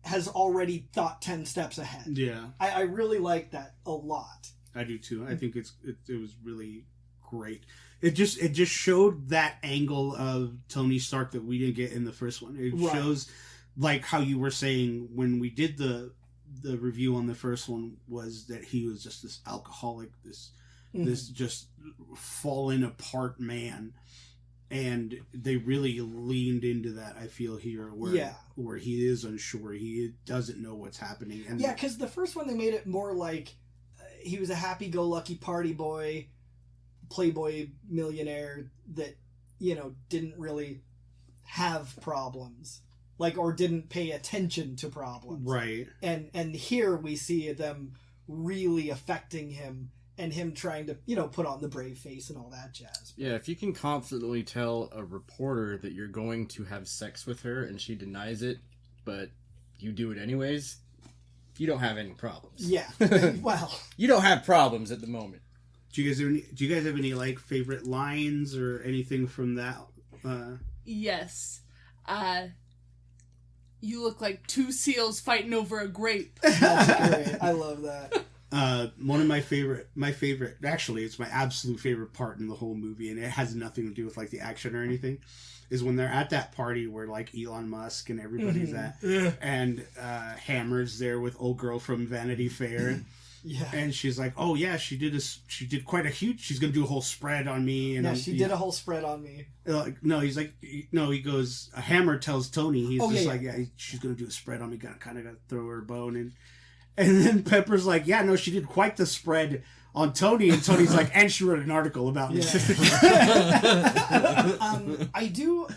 has already thought 10 steps ahead. Yeah. I really like that a lot. I do too. I think it was really great. It just showed that angle of Tony Stark that we didn't get in the first one. It shows, like how you were saying when we did the review on the first one, was that he was just this alcoholic, this just fallen apart man, and they really leaned into that. I feel here where he is unsure, he doesn't know what's happening, and because the first one they made it more like he was a happy-go-lucky party boy, playboy millionaire that didn't really have problems. Or didn't pay attention to problems. Right. And here we see them really affecting him and him trying to, put on the brave face and all that jazz. Yeah, if you can confidently tell a reporter that you're going to have sex with her and she denies it, but you do it anyways, you don't have any problems. Yeah, well, you don't have problems at the moment. Do you guys have any like favorite lines or anything from that? Yes. You look like two seals fighting over a grape. that's great. I love that. One of my favorite, actually, it's my absolute favorite part in the whole movie, and it has nothing to do with like the action or anything, is when they're at that party where like Elon Musk and everybody's at, and Hammer's there with old girl from Vanity Fair. Yeah. And she's like, "Oh yeah, she did quite a huge. She's gonna do a whole spread on me." And she did a whole spread on me. No, he's like, no. He goes. Hammer tells Tony, he's yeah. she's gonna do a spread on me. Kind of got to throw her a bone, and then Pepper's like, "Yeah, no, she did quite the spread on Tony." And Tony's like, "And she wrote an article about me." I do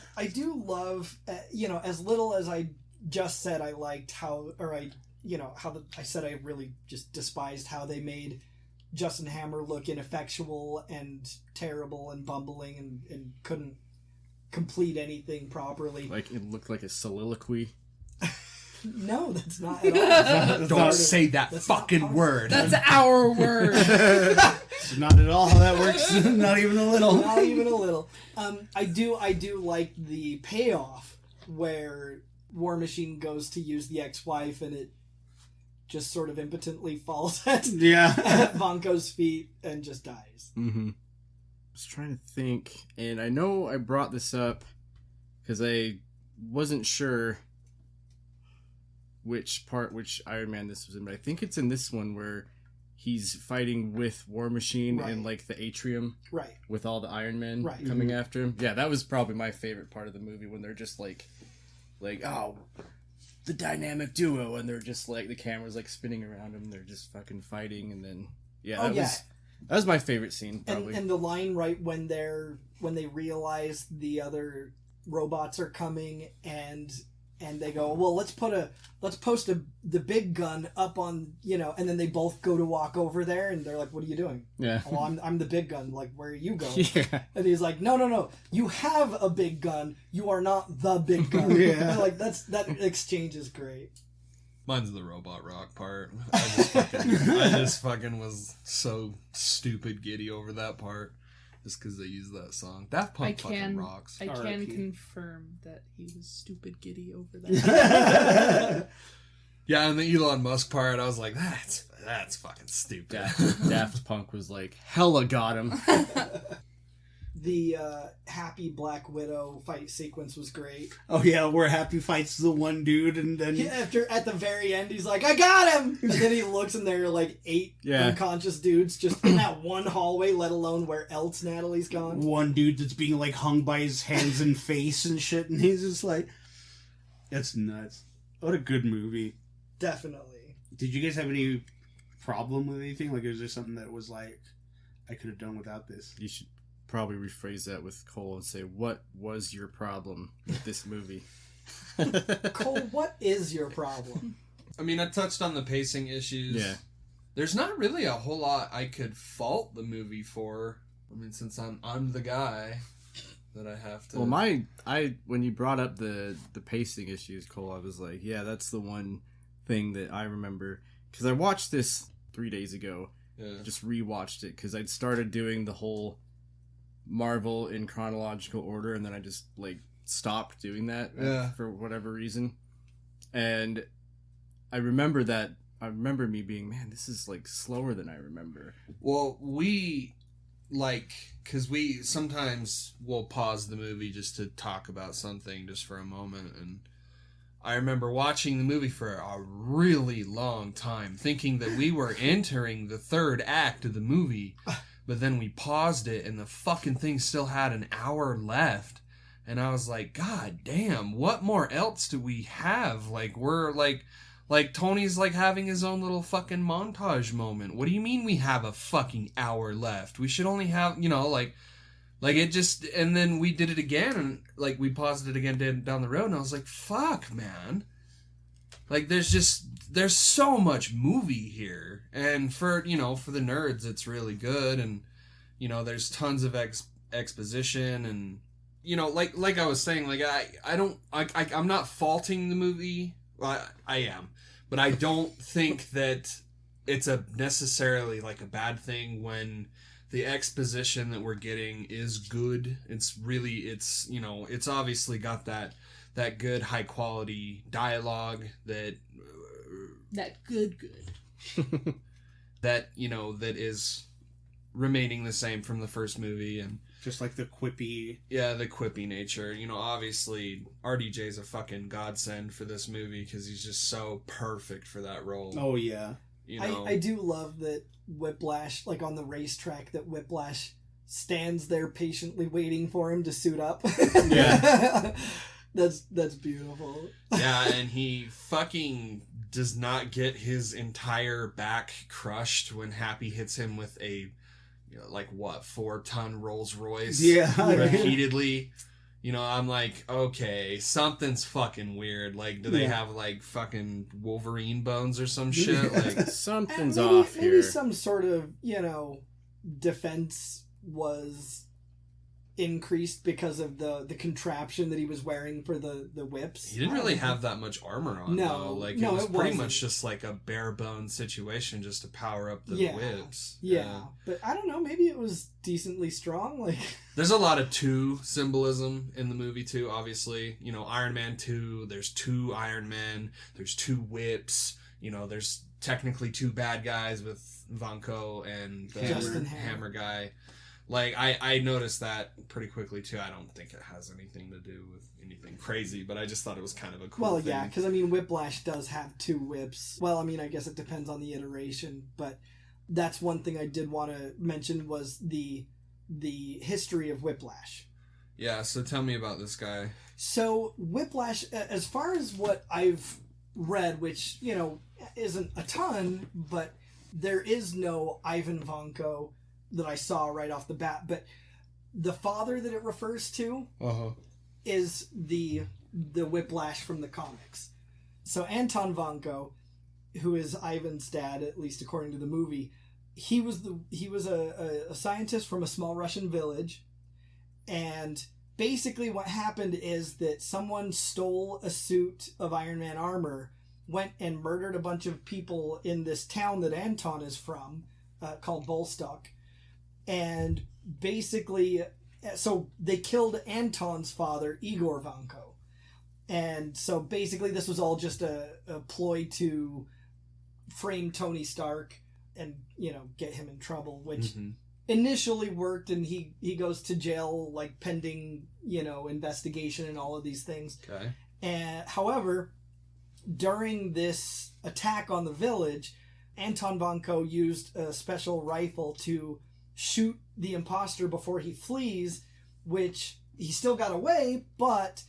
love, as little as I just said, I liked how, I said I really just despised how they made Justin Hammer look ineffectual and terrible and bumbling and couldn't complete anything properly. Like, it looked like a soliloquy. No, that's not at all. Don't say that fucking word. That's our word. Not at all how that works. Not even a little. Not even a little. I do like the payoff where War Machine goes to use the ex-wife and it just sort of impotently falls at Vanko's feet and just dies. Mm-hmm. I was trying to think, and I know I brought this up because I wasn't sure which Iron Man this was in, but I think it's in this one where he's fighting with War Machine in like the atrium, right, with all the Iron Men right. coming after him. Yeah, that was probably my favorite part of the movie, when they're just like oh, the dynamic duo, and they're just like, the camera's like spinning around them, they're just fucking fighting, and then that was my favorite scene probably. And the line right when they realize the other robots are coming and they go, well, let's post the big gun up on, and then they both go to walk over there and they're like, what are you doing? Yeah. Well, I'm the big gun. Like, where are you going? Yeah. And he's like, no. You have a big gun. You are not the big gun. Yeah. Like, that exchange is great. Mine's the robot rock part. I just fucking was so stupid giddy over that part. Just because they use that song. Daft Punk fucking rocks. I can R.I.P. confirm that he was stupid giddy over that. Yeah, and the Elon Musk part, I was like, that's fucking stupid. Daft Punk was like, hella got him. The Happy Black Widow fight sequence was great. Oh yeah, where Happy fights the one dude, and then At the very end, he's like, I got him! And then he looks and there are like 8 unconscious dudes just in that one hallway, let alone where else Natalie's gone. one dude that's being like hung by his hands and face and shit, and he's just like, that's nuts. What a good movie. Definitely. Did you guys have any problem with anything? Like, is there something that was like, I could have done without this? You should probably rephrase that with Cole and say, what was your problem with this movie? Cole, what is your problem? I mean, I touched on the pacing issues. Yeah. There's not really a whole lot I could fault the movie for. I mean, since I'm the guy that I have to... Well, when you brought up the pacing issues, Cole, I was like, yeah, that's the one thing that I remember. Because I watched this 3 days ago. Yeah. Just rewatched it, because I'd started doing the whole Marvel in chronological order, and then I just like stopped doing that for whatever reason. And I remember me being, man, this is like slower than I remember. Well, because we sometimes will pause the movie just to talk about something just for a moment, and I remember watching the movie for a really long time, thinking that we were entering the third act of the movie. But then we paused it, and the fucking thing still had an hour left. And I was like, God damn, what more else do we have? Like, we're like Tony's like having his own little fucking montage moment. What do you mean we have a fucking hour left? We should only have, like it just, and then we did it again, and like we paused it again down the road, and I was like, fuck, man. Like, there's so much movie here. And for the nerds, it's really good. And, there's tons of exposition. And, like I was saying, like, I'm not faulting the movie. Well, I am. But I don't think that it's necessarily, like, a bad thing when the exposition that we're getting is good. It's obviously got that good high quality dialogue that good that that is remaining the same from the first movie, and just like the quippy nature. Obviously RDJ's a fucking godsend for this movie because he's just so perfect for that role. Oh yeah. I do love that Whiplash, like on the racetrack, that Whiplash stands there patiently waiting for him to suit up. Yeah. That's beautiful. Yeah, and he fucking does not get his entire back crushed when Happy hits him with a 4-ton Rolls Royce. Yeah. Repeatedly. I'm like, okay, something's fucking weird. Like, do they have like fucking Wolverine bones or some shit? Like, something's maybe, off here. Maybe some sort of defense was increased because of the contraption that he was wearing for the whips. He didn't really have that much armor on. No, though. Like, no, it was it pretty wasn't. much just like a bare bones situation just to power up the whips. Yeah, but I don't know. Maybe it was decently strong. Like, there's a lot of 2 symbolism in the movie too. Obviously, Iron Man 2. There's 2 Iron Men. There's 2 whips. There's technically 2 bad guys with Vanko and the Hammer guy. Like, I noticed that pretty quickly, too. I don't think it has anything to do with anything crazy, but I just thought it was kind of a cool thing. Well, yeah, because, Whiplash does have 2 whips. Well, I guess it depends on the iteration, but that's one thing I did want to mention was the history of Whiplash. Yeah, so tell me about this guy. So, Whiplash, as far as what I've read, which, isn't a ton, but there is no Ivan Vanko that I saw right off the bat, but the father that it refers to is the Whiplash from the comics. So Anton Vanko, who is Ivan's dad, at least according to the movie, he was a scientist from a small Russian village, and basically what happened is that someone stole a suit of Iron Man armor, went and murdered a bunch of people in this town that Anton is from, called Volstock. And basically, so they killed Anton's father, Igor Vanko. And so basically this was all just a ploy to frame Tony Stark and, get him in trouble, which initially worked, and he goes to jail, like, pending, investigation and all of these things. Okay. And however, during this attack on the village, Anton Vanko used a special rifle to shoot the imposter before he flees, which he still got away, but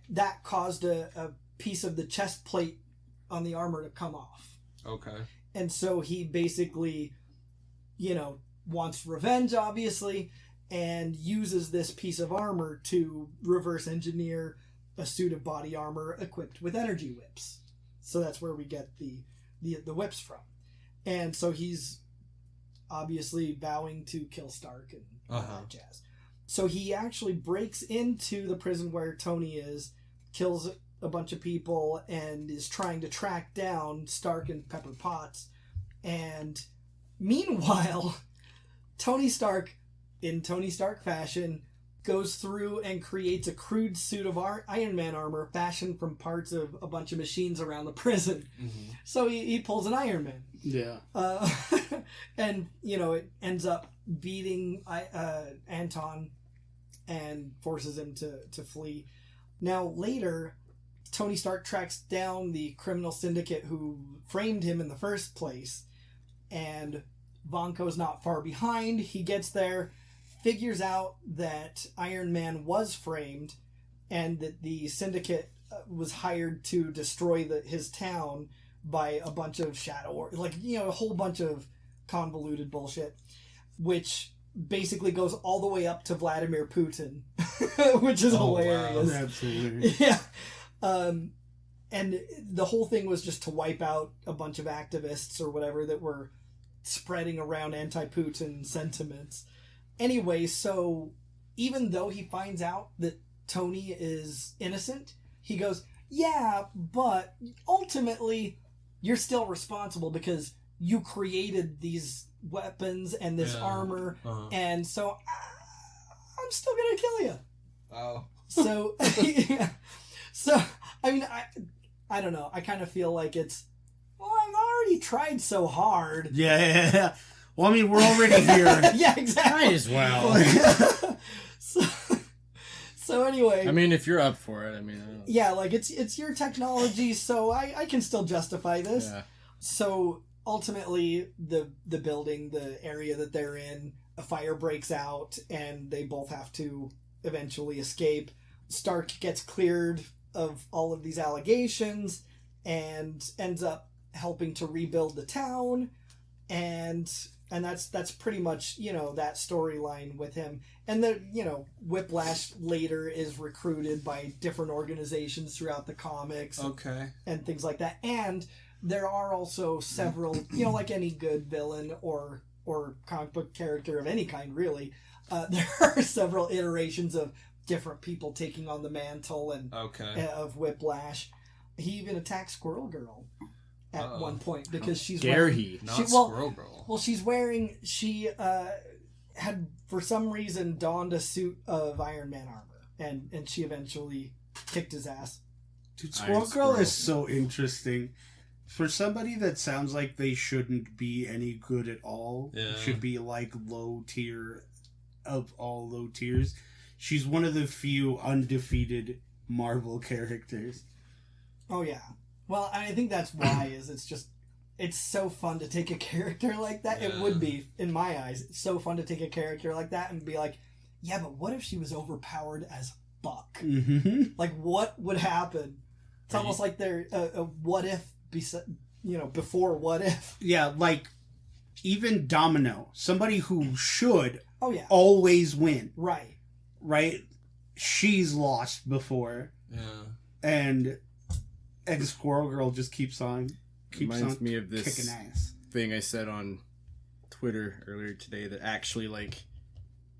that caused a piece of the chest plate on the armor to come off. Okay. And so he basically, wants revenge, obviously, and uses this piece of armor to reverse engineer a suit of body armor equipped with energy whips. So that's where we get the whips from. And so he's obviously vowing to kill Stark and all that jazz. So he actually breaks into the prison where Tony is, kills a bunch of people, and is trying to track down Stark and Pepper Potts. And meanwhile, Tony Stark, in Tony Stark fashion, goes through and creates a crude suit of Iron Man armor fashioned from parts of a bunch of machines around the prison. Mm-hmm. So he pulls an Iron Man. Yeah. And, it ends up beating Anton and forces him to flee. Now, later, Tony Stark tracks down the criminal syndicate who framed him in the first place, and Vanko's not far behind. He gets there, figures out that Iron Man was framed, and that the syndicate was hired to destroy his town by a bunch of shadow, a whole bunch of convoluted bullshit, which basically goes all the way up to Vladimir Putin, which is hilarious. Wow. Absolutely. Yeah. And the whole thing was just to wipe out a bunch of activists or whatever that were spreading around anti-Putin sentiments. Anyway, so even though he finds out that Tony is innocent, he goes, yeah, but ultimately you're still responsible because you created these weapons and this armor, and so I'm still gonna kill you. Oh. So, so I mean, I don't know. I kind of feel like it's, well, I've already tried so hard. Yeah. Well, I mean, we're already here. Yeah, exactly. Might as well. So anyway. I mean, if you're up for it, I mean. I don't... Yeah, like it's your technology, so I can still justify this. Yeah. So ultimately, the building, the area that they're in, a fire breaks out, and they both have to eventually escape. Stark gets cleared of all of these allegations and ends up helping to rebuild the town, and that's pretty much, you know, that storyline with him. And the, you know, Whiplash later is recruited by different organizations throughout the comics. Okay. And things like that. And there are also several, you know, like any good villain or comic book character of any kind, really, there are several iterations of different people taking on the mantle and of Whiplash. He even attacks Squirrel Girl at one point because she's Squirrel Girl. Well, she had for some reason donned a suit of Iron Man armor, and she eventually kicked his ass. Dude, Squirrel Girl is so interesting. For somebody that sounds like they shouldn't be any good at all, should be like low tier of all low tiers, she's one of the few undefeated Marvel characters. Oh yeah. Well, I think that's why it's so fun to take a character like that. Yeah. It would be, in my eyes, it's so fun to take a character like that and be like, yeah, but what if she was overpowered as Buck? Mm-hmm. Like, what would happen? It's almost like they're a what if, before what if. Yeah, like, even Domino, somebody who should always win. Right. Right? She's lost before. Yeah. And Squirrel Girl just keeps Reminds me of this kicking ass thing I said on Twitter earlier today that actually like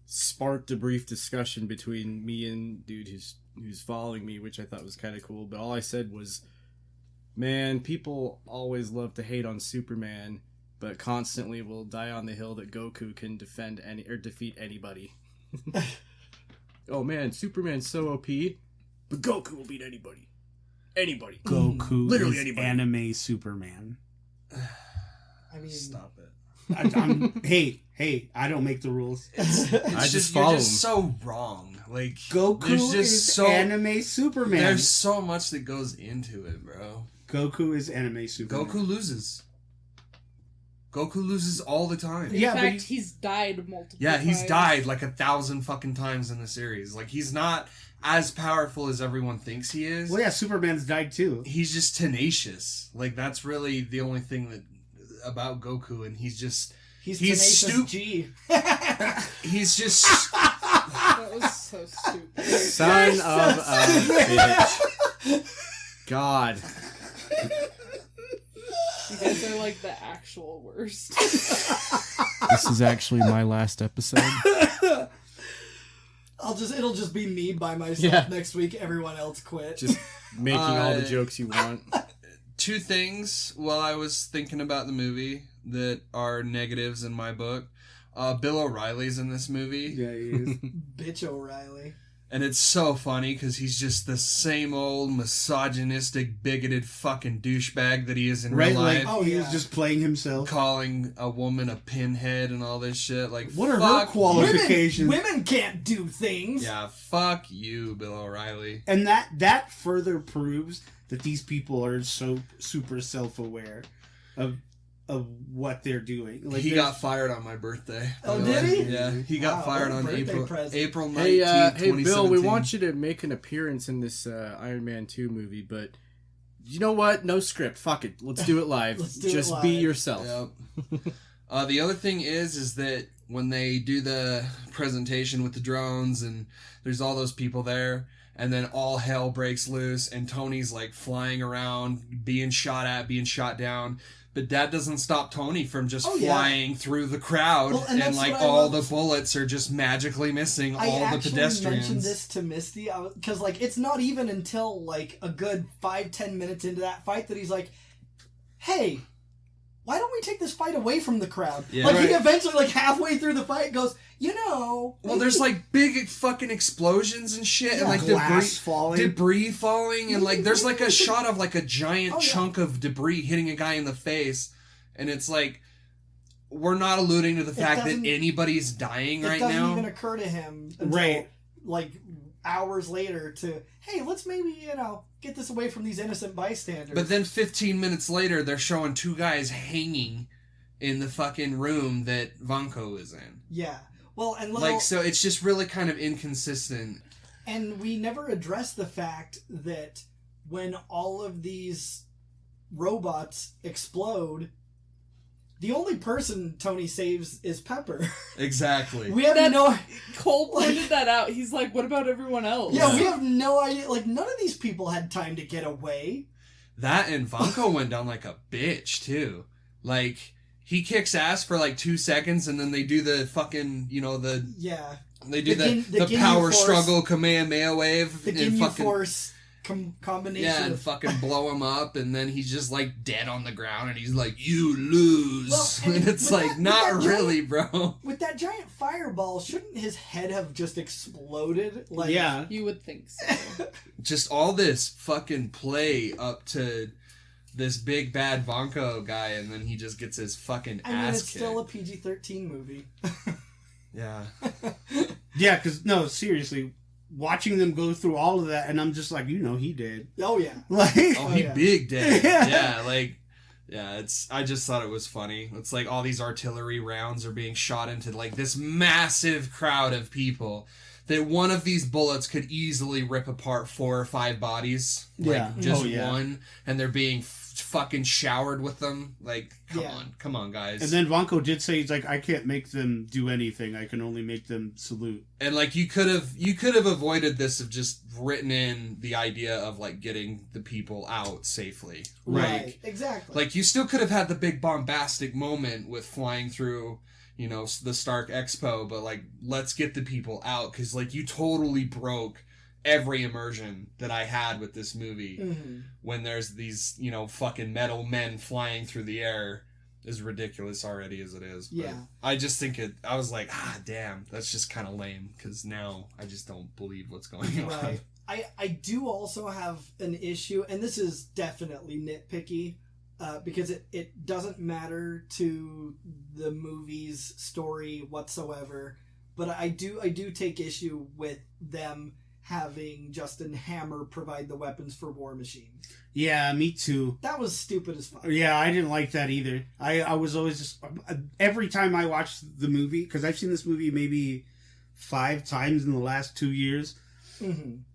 sparked a brief discussion between me and dude who's following me, which I thought was kind of cool. But all I said was, man, people always love to hate on Superman, but constantly will die on the hill that Goku can defeat anybody. Oh man, Superman's so OP, but Goku will beat anybody. Anybody. Goku literally is anybody. Anime Superman. I mean, stop it. Hey, I don't make the rules. I just follow you're just so wrong. Like, Goku is Anime Superman. There's so much that goes into it, bro. Goku is Anime Superman. Goku loses. Goku loses all the time. In fact, he's died multiple times. Yeah, he's died like 1,000 fucking times in the series. Like, he's not as powerful as everyone thinks he is. Well, yeah, Superman's died too. He's just tenacious. Like, that's really the only thing that about Goku, and he's stupid. G. He's just. That was so stupid. Son of a bitch. God. You guys are like the actual worst. This is actually my last episode. It'll just be me by myself next week. Everyone else quit. Just making all the jokes you want. Two things while I was thinking about the movie that are negatives in my book. Bill O'Reilly's in this movie. Yeah, he is. Bitch O'Reilly. And it's so funny because he's just the same old misogynistic, bigoted fucking douchebag that he is in real life. Like, he's just playing himself. Calling a woman a pinhead and all this shit. Like, what are her qualifications? Women can't do things. Yeah, fuck you, Bill O'Reilly. And that further proves that these people are so super self-aware of what they're doing. Like, he got fired on my birthday. Oh, did he? Yeah, he got fired on April 19th, Hey, Bill, we want you to make an appearance in this Iron Man 2 movie, but you know what? No script. Fuck it. Let's do it live. Just be yourself. Yep. The other thing is that when they do the presentation with the drones and there's all those people there, and then all hell breaks loose and Tony's like flying around, being shot at, being shot down. But that doesn't stop Tony from just flying through the crowd, Well, and like all the bullets are just magically missing all the pedestrians. I mentioned this to Misty because like it's not even until like a good 5-10 minutes into that fight that he's like, "Hey, why don't we take this fight away from the crowd?" Yeah, like he eventually like halfway through the fight goes, well, there's like big fucking explosions and shit, and like debris falling, and like there's like a shot of like a giant chunk of debris hitting a guy in the face, and it's like we're not alluding to the fact that anybody's dying right now. It doesn't even occur to him until like hours later to, hey, let's maybe get this away from these innocent bystanders. But then 15 minutes later, they're showing two guys hanging in the fucking room that Vanko is in. Yeah. Well, and so it's just really kind of inconsistent. And we never address the fact that when all of these robots explode, the only person Tony saves is Pepper. Exactly. We have Cole pointed that out. He's like, what about everyone else? Yeah, we have no idea. Like, none of these people had time to get away. That and Vanko went down like a bitch, too. Like... He kicks ass for like 2 seconds, and then they do the fucking, they do the power struggle Kamehameha wave. The Ginyu Force combination. Yeah, and fucking blow him up, and then he's just like dead on the ground, and he's like, "You lose." Well, and it's like, not really, bro. With that giant fireball, shouldn't his head have just exploded? Like, yeah. You would think so. Just all this fucking play up to... this big bad Vanko guy, and then he just gets his fucking ass it's kicked. Still a PG-13 movie. Yeah. Yeah, because, no, seriously, watching them go through all of that, and I'm just like, he did. Oh, yeah. Like, he big dead. Yeah, I just thought it was funny. It's like all these artillery rounds are being shot into, like, this massive crowd of people that one of these bullets could easily rip apart 4 or 5 bodies. Like, just one. And they're being fucking showered with them. Like, come on, guys. And then Vanko did say, he's like, I can't make them do anything. I can only make them salute. And, like, you could have avoided this of just written in the idea of, like, getting the people out safely. Right, exactly. Like, you still could have had the big bombastic moment with flying through... the Stark Expo, but, like, let's get the people out, because, like, you totally broke every immersion that I had with this movie when there's these, fucking metal men flying through the air, as ridiculous already as it is. But I just think I was like, damn, that's just kind of lame, because now I just don't believe what's going on. Right. I do also have an issue, and this is definitely nitpicky, because it doesn't matter to the movie's story whatsoever, but I do take issue with them having Justin Hammer provide the weapons for War Machine. Yeah, me too. That was stupid as fuck. Yeah, I didn't like that either. I was always just... Every time I watched the movie, because I've seen this movie maybe 5 times in the last 2 years,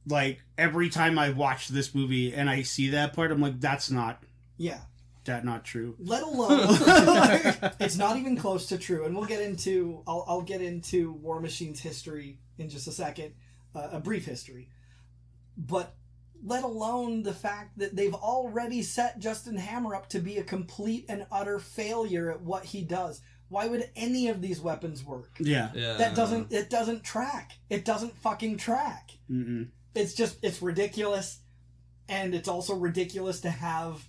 like, every time I watch this movie and I see that part, I'm like, that's not... Yeah. That not true. Let alone... it's not even close to true, and we'll get into... I'll get into War Machine's history in just a second. A brief history. But let alone the fact that they've already set Justin Hammer up to be a complete and utter failure at what he does. Why would any of these weapons work? Yeah. It doesn't track. It doesn't fucking track. Mm-mm. It's ridiculous. And it's also ridiculous to have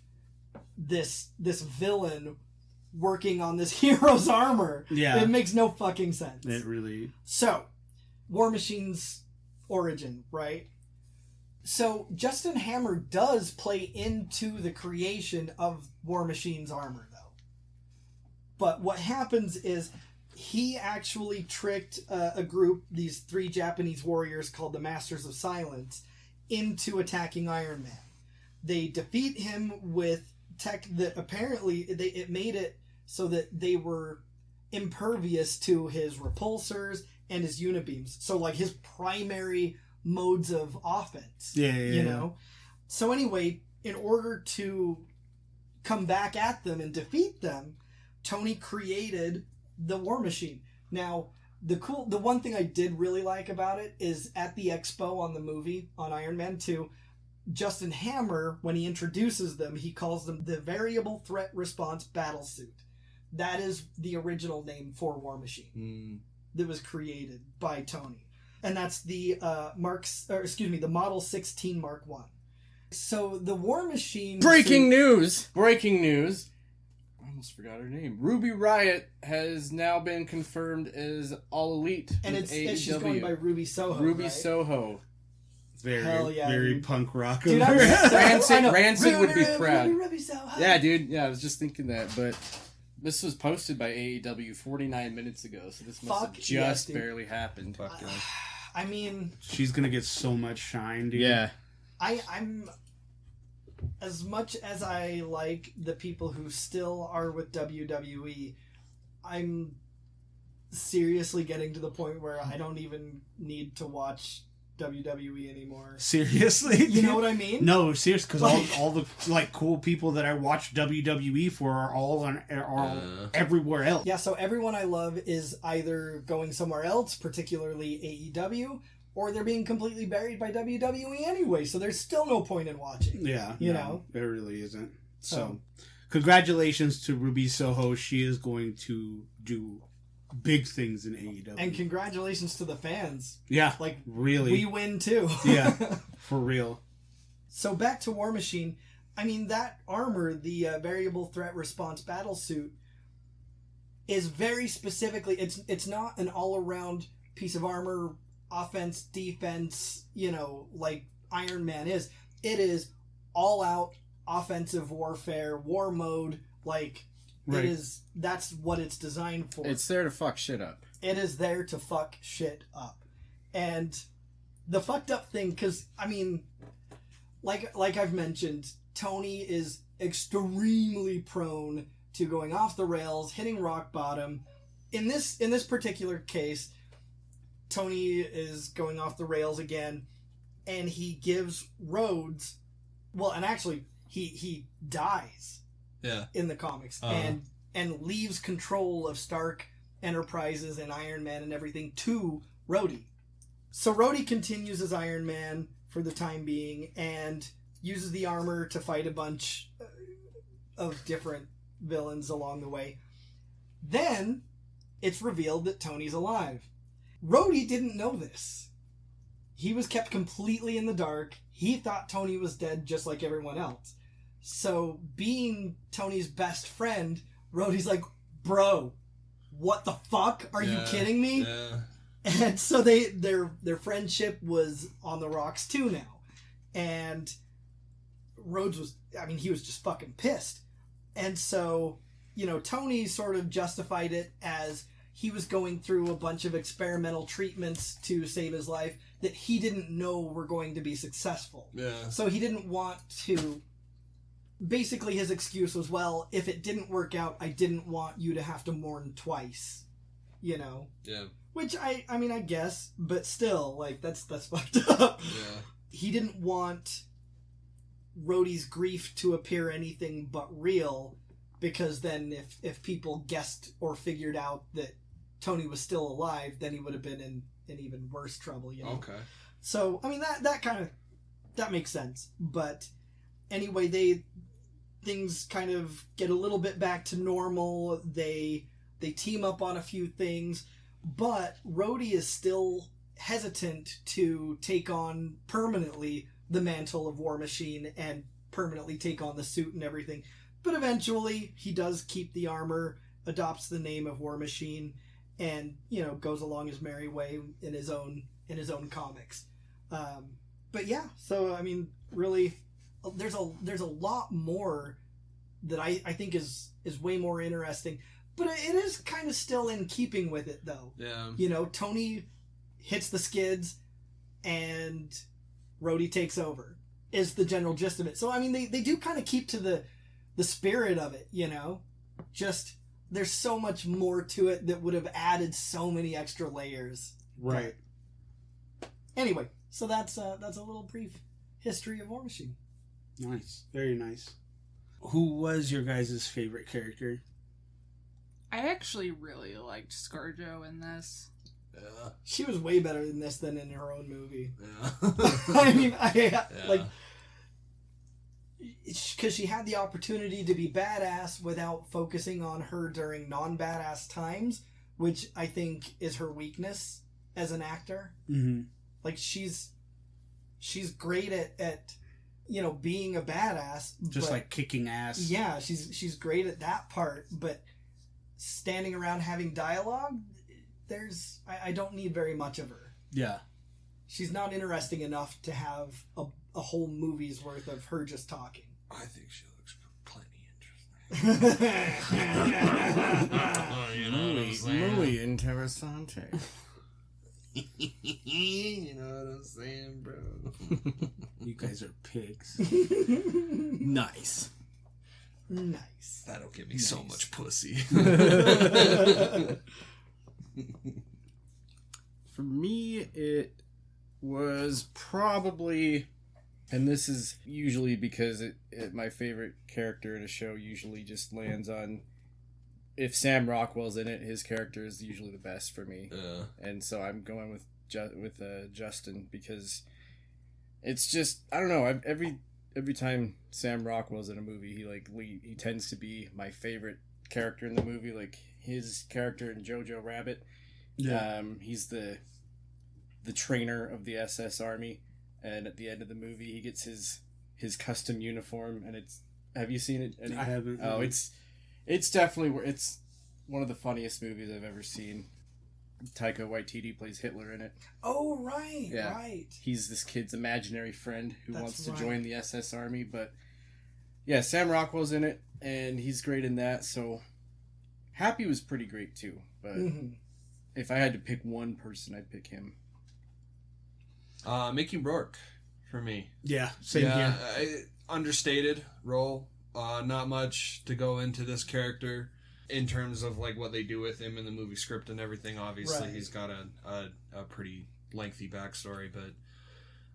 this villain working on this hero's armor. Yeah. It makes no fucking sense. It really... So, War Machine's origin, right? So Justin Hammer does play into the creation of War Machine's armor, though. But what happens is he actually tricked a group, these 3 Japanese warriors called the Masters of Silence, into attacking Iron Man. They defeat him with tech that apparently it made it so that they were impervious to his repulsors and his unibeams. So, like, his primary modes of offense. You know? So anyway, in order to come back at them and defeat them, Tony created the War Machine. Now, the one thing I did really like about it is at the expo on the movie, on Iron Man 2, Justin Hammer, when he introduces them, he calls them the Variable Threat Response Battlesuit. That is the original name for War Machine that was created by Tony. And that's the the Model 16 Mark 1. So the War Machine... Breaking news! I almost forgot her name. Ruby Riott has now been confirmed as All Elite. And she's going by Ruby Soho. Ruby right? Soho. Hell yeah, very dude. punk rock. Dude, Rancid would be proud. Ruby Soho. Yeah, dude. Yeah, I was just thinking that, but this was posted by AEW 49 minutes ago, so this must have just barely happened. I mean... She's gonna get so much shine, dude. Yeah. I'm... As much as I like the people who still are with WWE, I'm seriously getting to the point where I don't even need to watch WWE anymore. Seriously? You know what I mean? No, seriously, because all the like cool people that I watch WWE for are all everywhere else. Yeah, so everyone I love is either going somewhere else, particularly AEW, or they're being completely buried by WWE anyway, so there's still no point in watching. Yeah. You know? There really isn't. So, congratulations to Ruby Soho. She is going to do big things in AEW. And congratulations to the fans. Yeah. Like, really. we win too. Yeah, for real. So back to War Machine. I mean, that armor, the Variable Threat Response Battlesuit, is very specifically... It's not an all-around piece of armor... offense, defense, like Iron Man is. It is all out offensive warfare, war mode, like right. It is. That's what it's designed for. It's there to fuck shit up. It is there to fuck shit up. And the fucked up thing, because I mean, like I've mentioned, Tony is extremely prone to going off the rails, hitting rock bottom. In this particular case, Tony is going off the rails again, and he gives Rhodes, well, and actually he dies. Yeah. In the comics, and leaves control of Stark Enterprises and Iron Man and everything to Rhodey. So Rhodey continues as Iron Man for the time being and uses the armor to fight a bunch of different villains along the way. Then it's revealed that Tony's alive. Rhodey didn't know this. He was kept completely in the dark. He thought Tony was dead just like everyone else. So, being Tony's best friend, Rhodey's like, bro, what the fuck? Are you kidding me? Yeah. And so their friendship was on the rocks too now. And Rhodes was, he was just fucking pissed. And so, Tony sort of justified it as he was going through a bunch of experimental treatments to save his life that he didn't know were going to be successful. Yeah. So he didn't want to... Basically, his excuse was, well, if it didn't work out, I didn't want you to have to mourn twice. Yeah. Which, I guess, but still, like, that's fucked up. Yeah. He didn't want Rhodey's grief to appear anything but real, because then if people guessed or figured out that Tony was still alive, then he would have been in even worse trouble, Okay. So, that makes sense. But anyway, things kind of get a little bit back to normal. They team up on a few things, but Rhodey is still hesitant to take on permanently the mantle of War Machine and permanently take on the suit and everything. But eventually, he does keep the armor, adopts the name of War Machine, and goes along his merry way in his own comics. But yeah, so really, there's a lot more that I think is way more interesting. But it is kind of still in keeping with it, though. Yeah. Tony hits the skids, and Rhodey takes over. Is the general gist of it. So they do kind of keep to the spirit of it, Just there's so much more to it that would have added so many extra layers. Right. But anyway, so that's a little brief history of War Machine. Nice. Very nice. Who was your guys' favorite character? I actually really liked ScarJo in this. Yeah. She was way better in this than in her own movie. Yeah. I mean, like, because she had the opportunity to be badass without focusing on her during non-badass times, which I think is her weakness as an actor. Mm-hmm. Like, she's great at being a badass, Just but, like kicking ass. yeah, she's great at that part, but standing around having dialogue, I don't need very much of her. Yeah. She's not interesting enough to have a whole movie's worth of her just talking. I think she looks plenty interesting. Muy interesante. You know what I'm saying, bro? You guys are pigs. Nice. Nice. That'll give me so much pussy. For me, it was probably, and this is usually because my favorite character in a show usually just lands on, if Sam Rockwell's in it, his character is usually the best for me. And so I'm going with Justin, because it's just, I don't know, every time Sam Rockwell's in a movie, he tends to be my favorite character in the movie. Like his character in Jojo Rabbit, he's the trainer of the SS Army, and at the end of the movie he gets his custom uniform, and have you seen it? I haven't. Oh, it's definitely, it's one of the funniest movies I've ever seen. Taika Waititi plays Hitler in it. Oh, right, Yeah. right. He's this kid's imaginary friend who That's wants to right. join the SS Army, but yeah, Sam Rockwell's in it, and he's great in that, so Happy was pretty great too, but if I had to pick one person, I'd pick him. Mickey Rourke for me. Yeah, same here. Understated role. Not much to go into this character in terms of like what they do with him in the movie script and everything. Obviously, Right. he's got a pretty lengthy backstory, but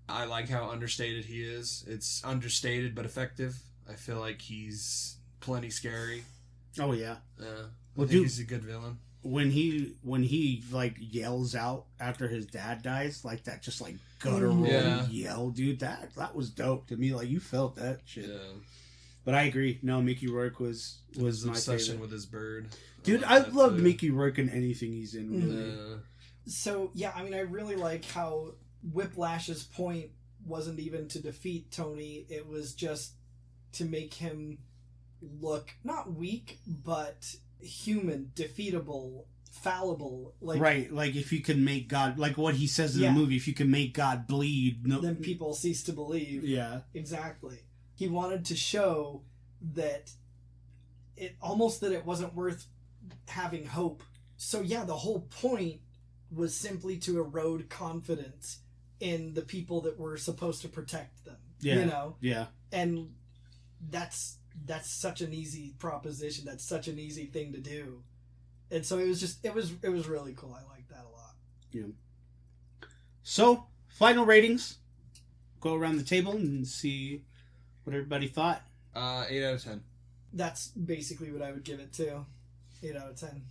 I like how understated he is. It's understated but effective. I feel like he's plenty scary. Oh yeah. I think he's a good villain. When he like yells out after his dad dies, like that, just like guttural yell, dude. That was dope to me. Like you felt that shit. Yeah. But I agree. No, Mickey Rourke was His my obsession favorite. with his bird. Dude, like I that love too. Mickey Rourke in anything he's in. Really. Yeah. So, yeah, I mean, I really like how Whiplash's point wasn't even to defeat Tony. It was just to make him look not weak, but human, defeatable, fallible. Like, Right, like if you can make God, like what he says in Yeah. the movie, if you can make God bleed, no, then people cease to believe. yeah, Exactly. He wanted to show that it wasn't worth having hope. So yeah, the whole point was simply to erode confidence in the people that were supposed to protect them. Yeah. You know? yeah, And that's such an easy proposition. That's such an easy thing to do. And so it was really cool. I liked that a lot. yeah. So, final ratings. Go around the table and see what everybody thought. 8 out of 10. That's basically what I would give it to. 8 out of 10.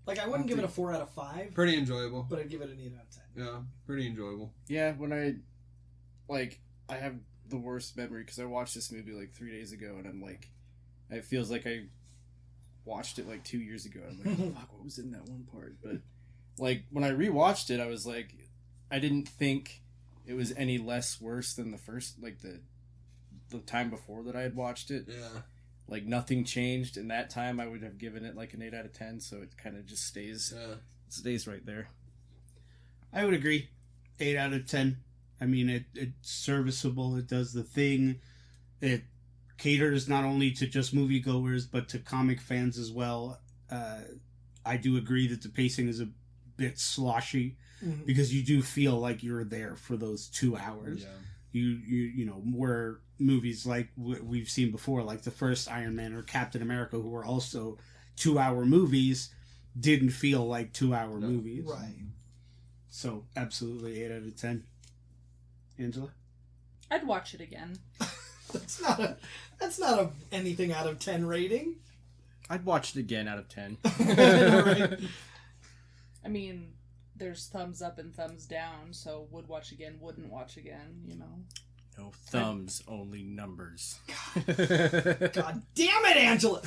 Like, I wouldn't give it a 4 out of 5, Pretty enjoyable. but I'd give it an 8 out of 10. Yeah, pretty enjoyable. Yeah, when I have the worst memory because I watched this movie like 3 days ago, and I'm like, it feels like I watched it like 2 years ago. I'm like, oh, fuck, what was in that one part? But like when I rewatched it, I was like, I didn't think it was any less worse than the first, like the time before that I had watched it. Yeah. Like nothing changed in that time. I would have given it like an 8 out of 10. So it kind of just stays right there. I would agree. 8 out of 10. I mean, it's serviceable. It does the thing. It caters not only to just moviegoers, but to comic fans as well. I do agree that the pacing is a bit sloshy because you do feel like you're there for those 2 hours. Yeah. You know, where movies like we've seen before, like the first Iron Man or Captain America, who were also 2-hour movies, didn't feel like 2-hour movies. Right. So, absolutely 8 out of 10. Angela? I'd watch it again. That's not a anything out of 10 rating. I'd watch it again out of 10. Right. I mean, there's thumbs up and thumbs down, so would watch again, wouldn't watch again, you know. No thumbs, only numbers. God damn it, Angela!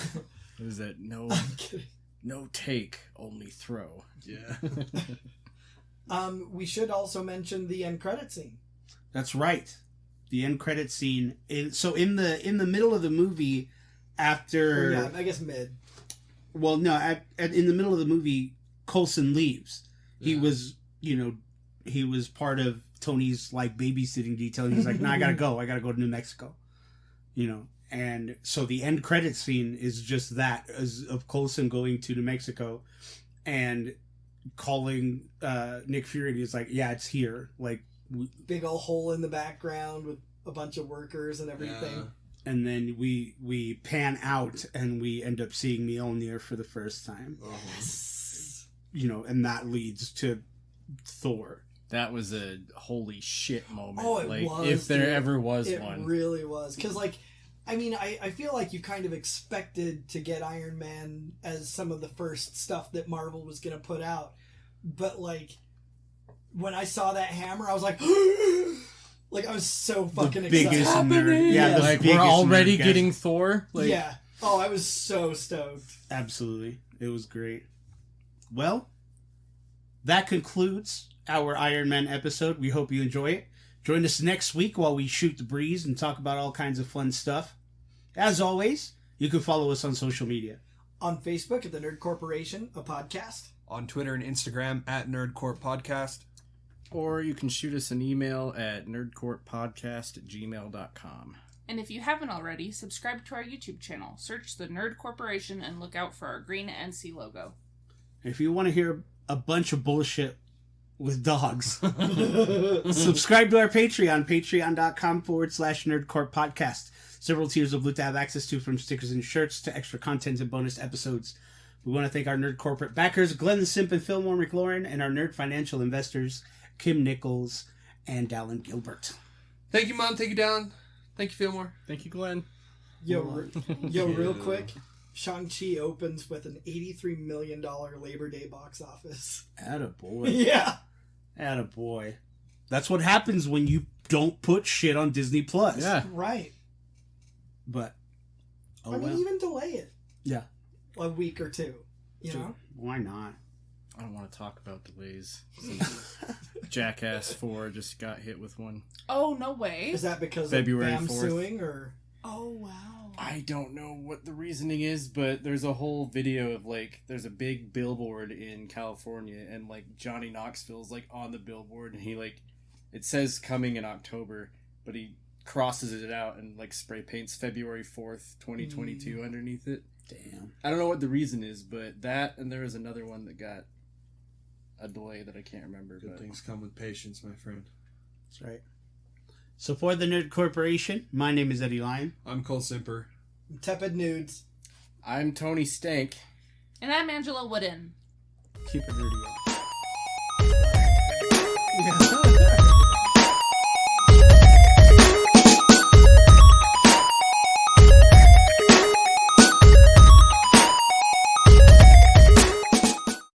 What is that? No, I'm kidding. no take, only throw. Yeah. We should also mention the end credit scene. That's right. The end credit scene. So in the middle of the movie, after Or, yeah, I guess mid. well, no, in the middle of the movie, Coulson leaves. He Yeah. was, he was part of Tony's like babysitting detail. And he's like, "No, I gotta go. I gotta go to New Mexico." And so the end credit scene is just that of Coulson going to New Mexico, and calling Nick Fury. And he's like, "Yeah, it's here." Like, Big old hole in the background with a bunch of workers and everything. Yeah. and then we pan out and we end up seeing Mjolnir for the first time. Yes. And that leads to Thor. That was a holy shit moment. Oh, it like, was, if there dude. ever was It one. really was. Because, I feel like you kind of expected to get Iron Man as some of the first stuff that Marvel was going to put out. But, when I saw that hammer, I was like, I was so fucking excited. Biggest nerd. Yeah, the like, we're biggest already nerd guy. getting Thor? Like, yeah. Oh, I was so stoked. Absolutely. It was great. Well, that concludes our Iron Man episode. We hope you enjoy it. Join us next week while we shoot the breeze and talk about all kinds of fun stuff. As always, you can follow us on social media. On Facebook at the Nerd Corporation, a podcast. On Twitter and Instagram at Nerdcorp Podcast. Or you can shoot us an email at nerdcorppodcast@gmail.com. And if you haven't already, subscribe to our YouTube channel. Search the Nerd Corporation and look out for our green NC logo. If you want to hear a bunch of bullshit with dogs, subscribe to our Patreon, patreon.com/nerdcorppodcast. Several tiers of loot to have access to, from stickers and shirts to extra content and bonus episodes. We want to thank our Nerd Corporate backers, Glenn Simp and Fillmore McLaurin, and our Nerd Financial investors, Kim Nichols and Dallin Gilbert. Thank you, Mom. Thank you, Dallin. Thank you, Fillmore. Thank you, Glenn. Real quick. Shang-Chi opens with an $83 million Labor Day box office. Attaboy. Yeah. Attaboy. That's what happens when you don't put shit on Disney Plus. Yeah. Right. But, I mean, even delay it. Yeah. A week or two. You know? Why not? I don't want to talk about delays. Since Jackass 4 just got hit with one. Oh, no way. Is that because February of BAM 4th. suing or? Oh, wow. I don't know what the reasoning is, but there's a whole video of there's a big billboard in California, and Johnny Knoxville's on the billboard, and he it says coming in October, but he crosses it out and spray paints February 4th, 2022 underneath it. Damn. I don't know what the reason is, but that, and there was another one that got a delay that I can't remember. Good but things come with patience, my friend. That's right. So for the Nerd Corporation, my name is Eddie Lyon. I'm Cole Simper. Tepid nudes. I'm Tony Stank. And I'm Angela Wooden. Keep it nerdy.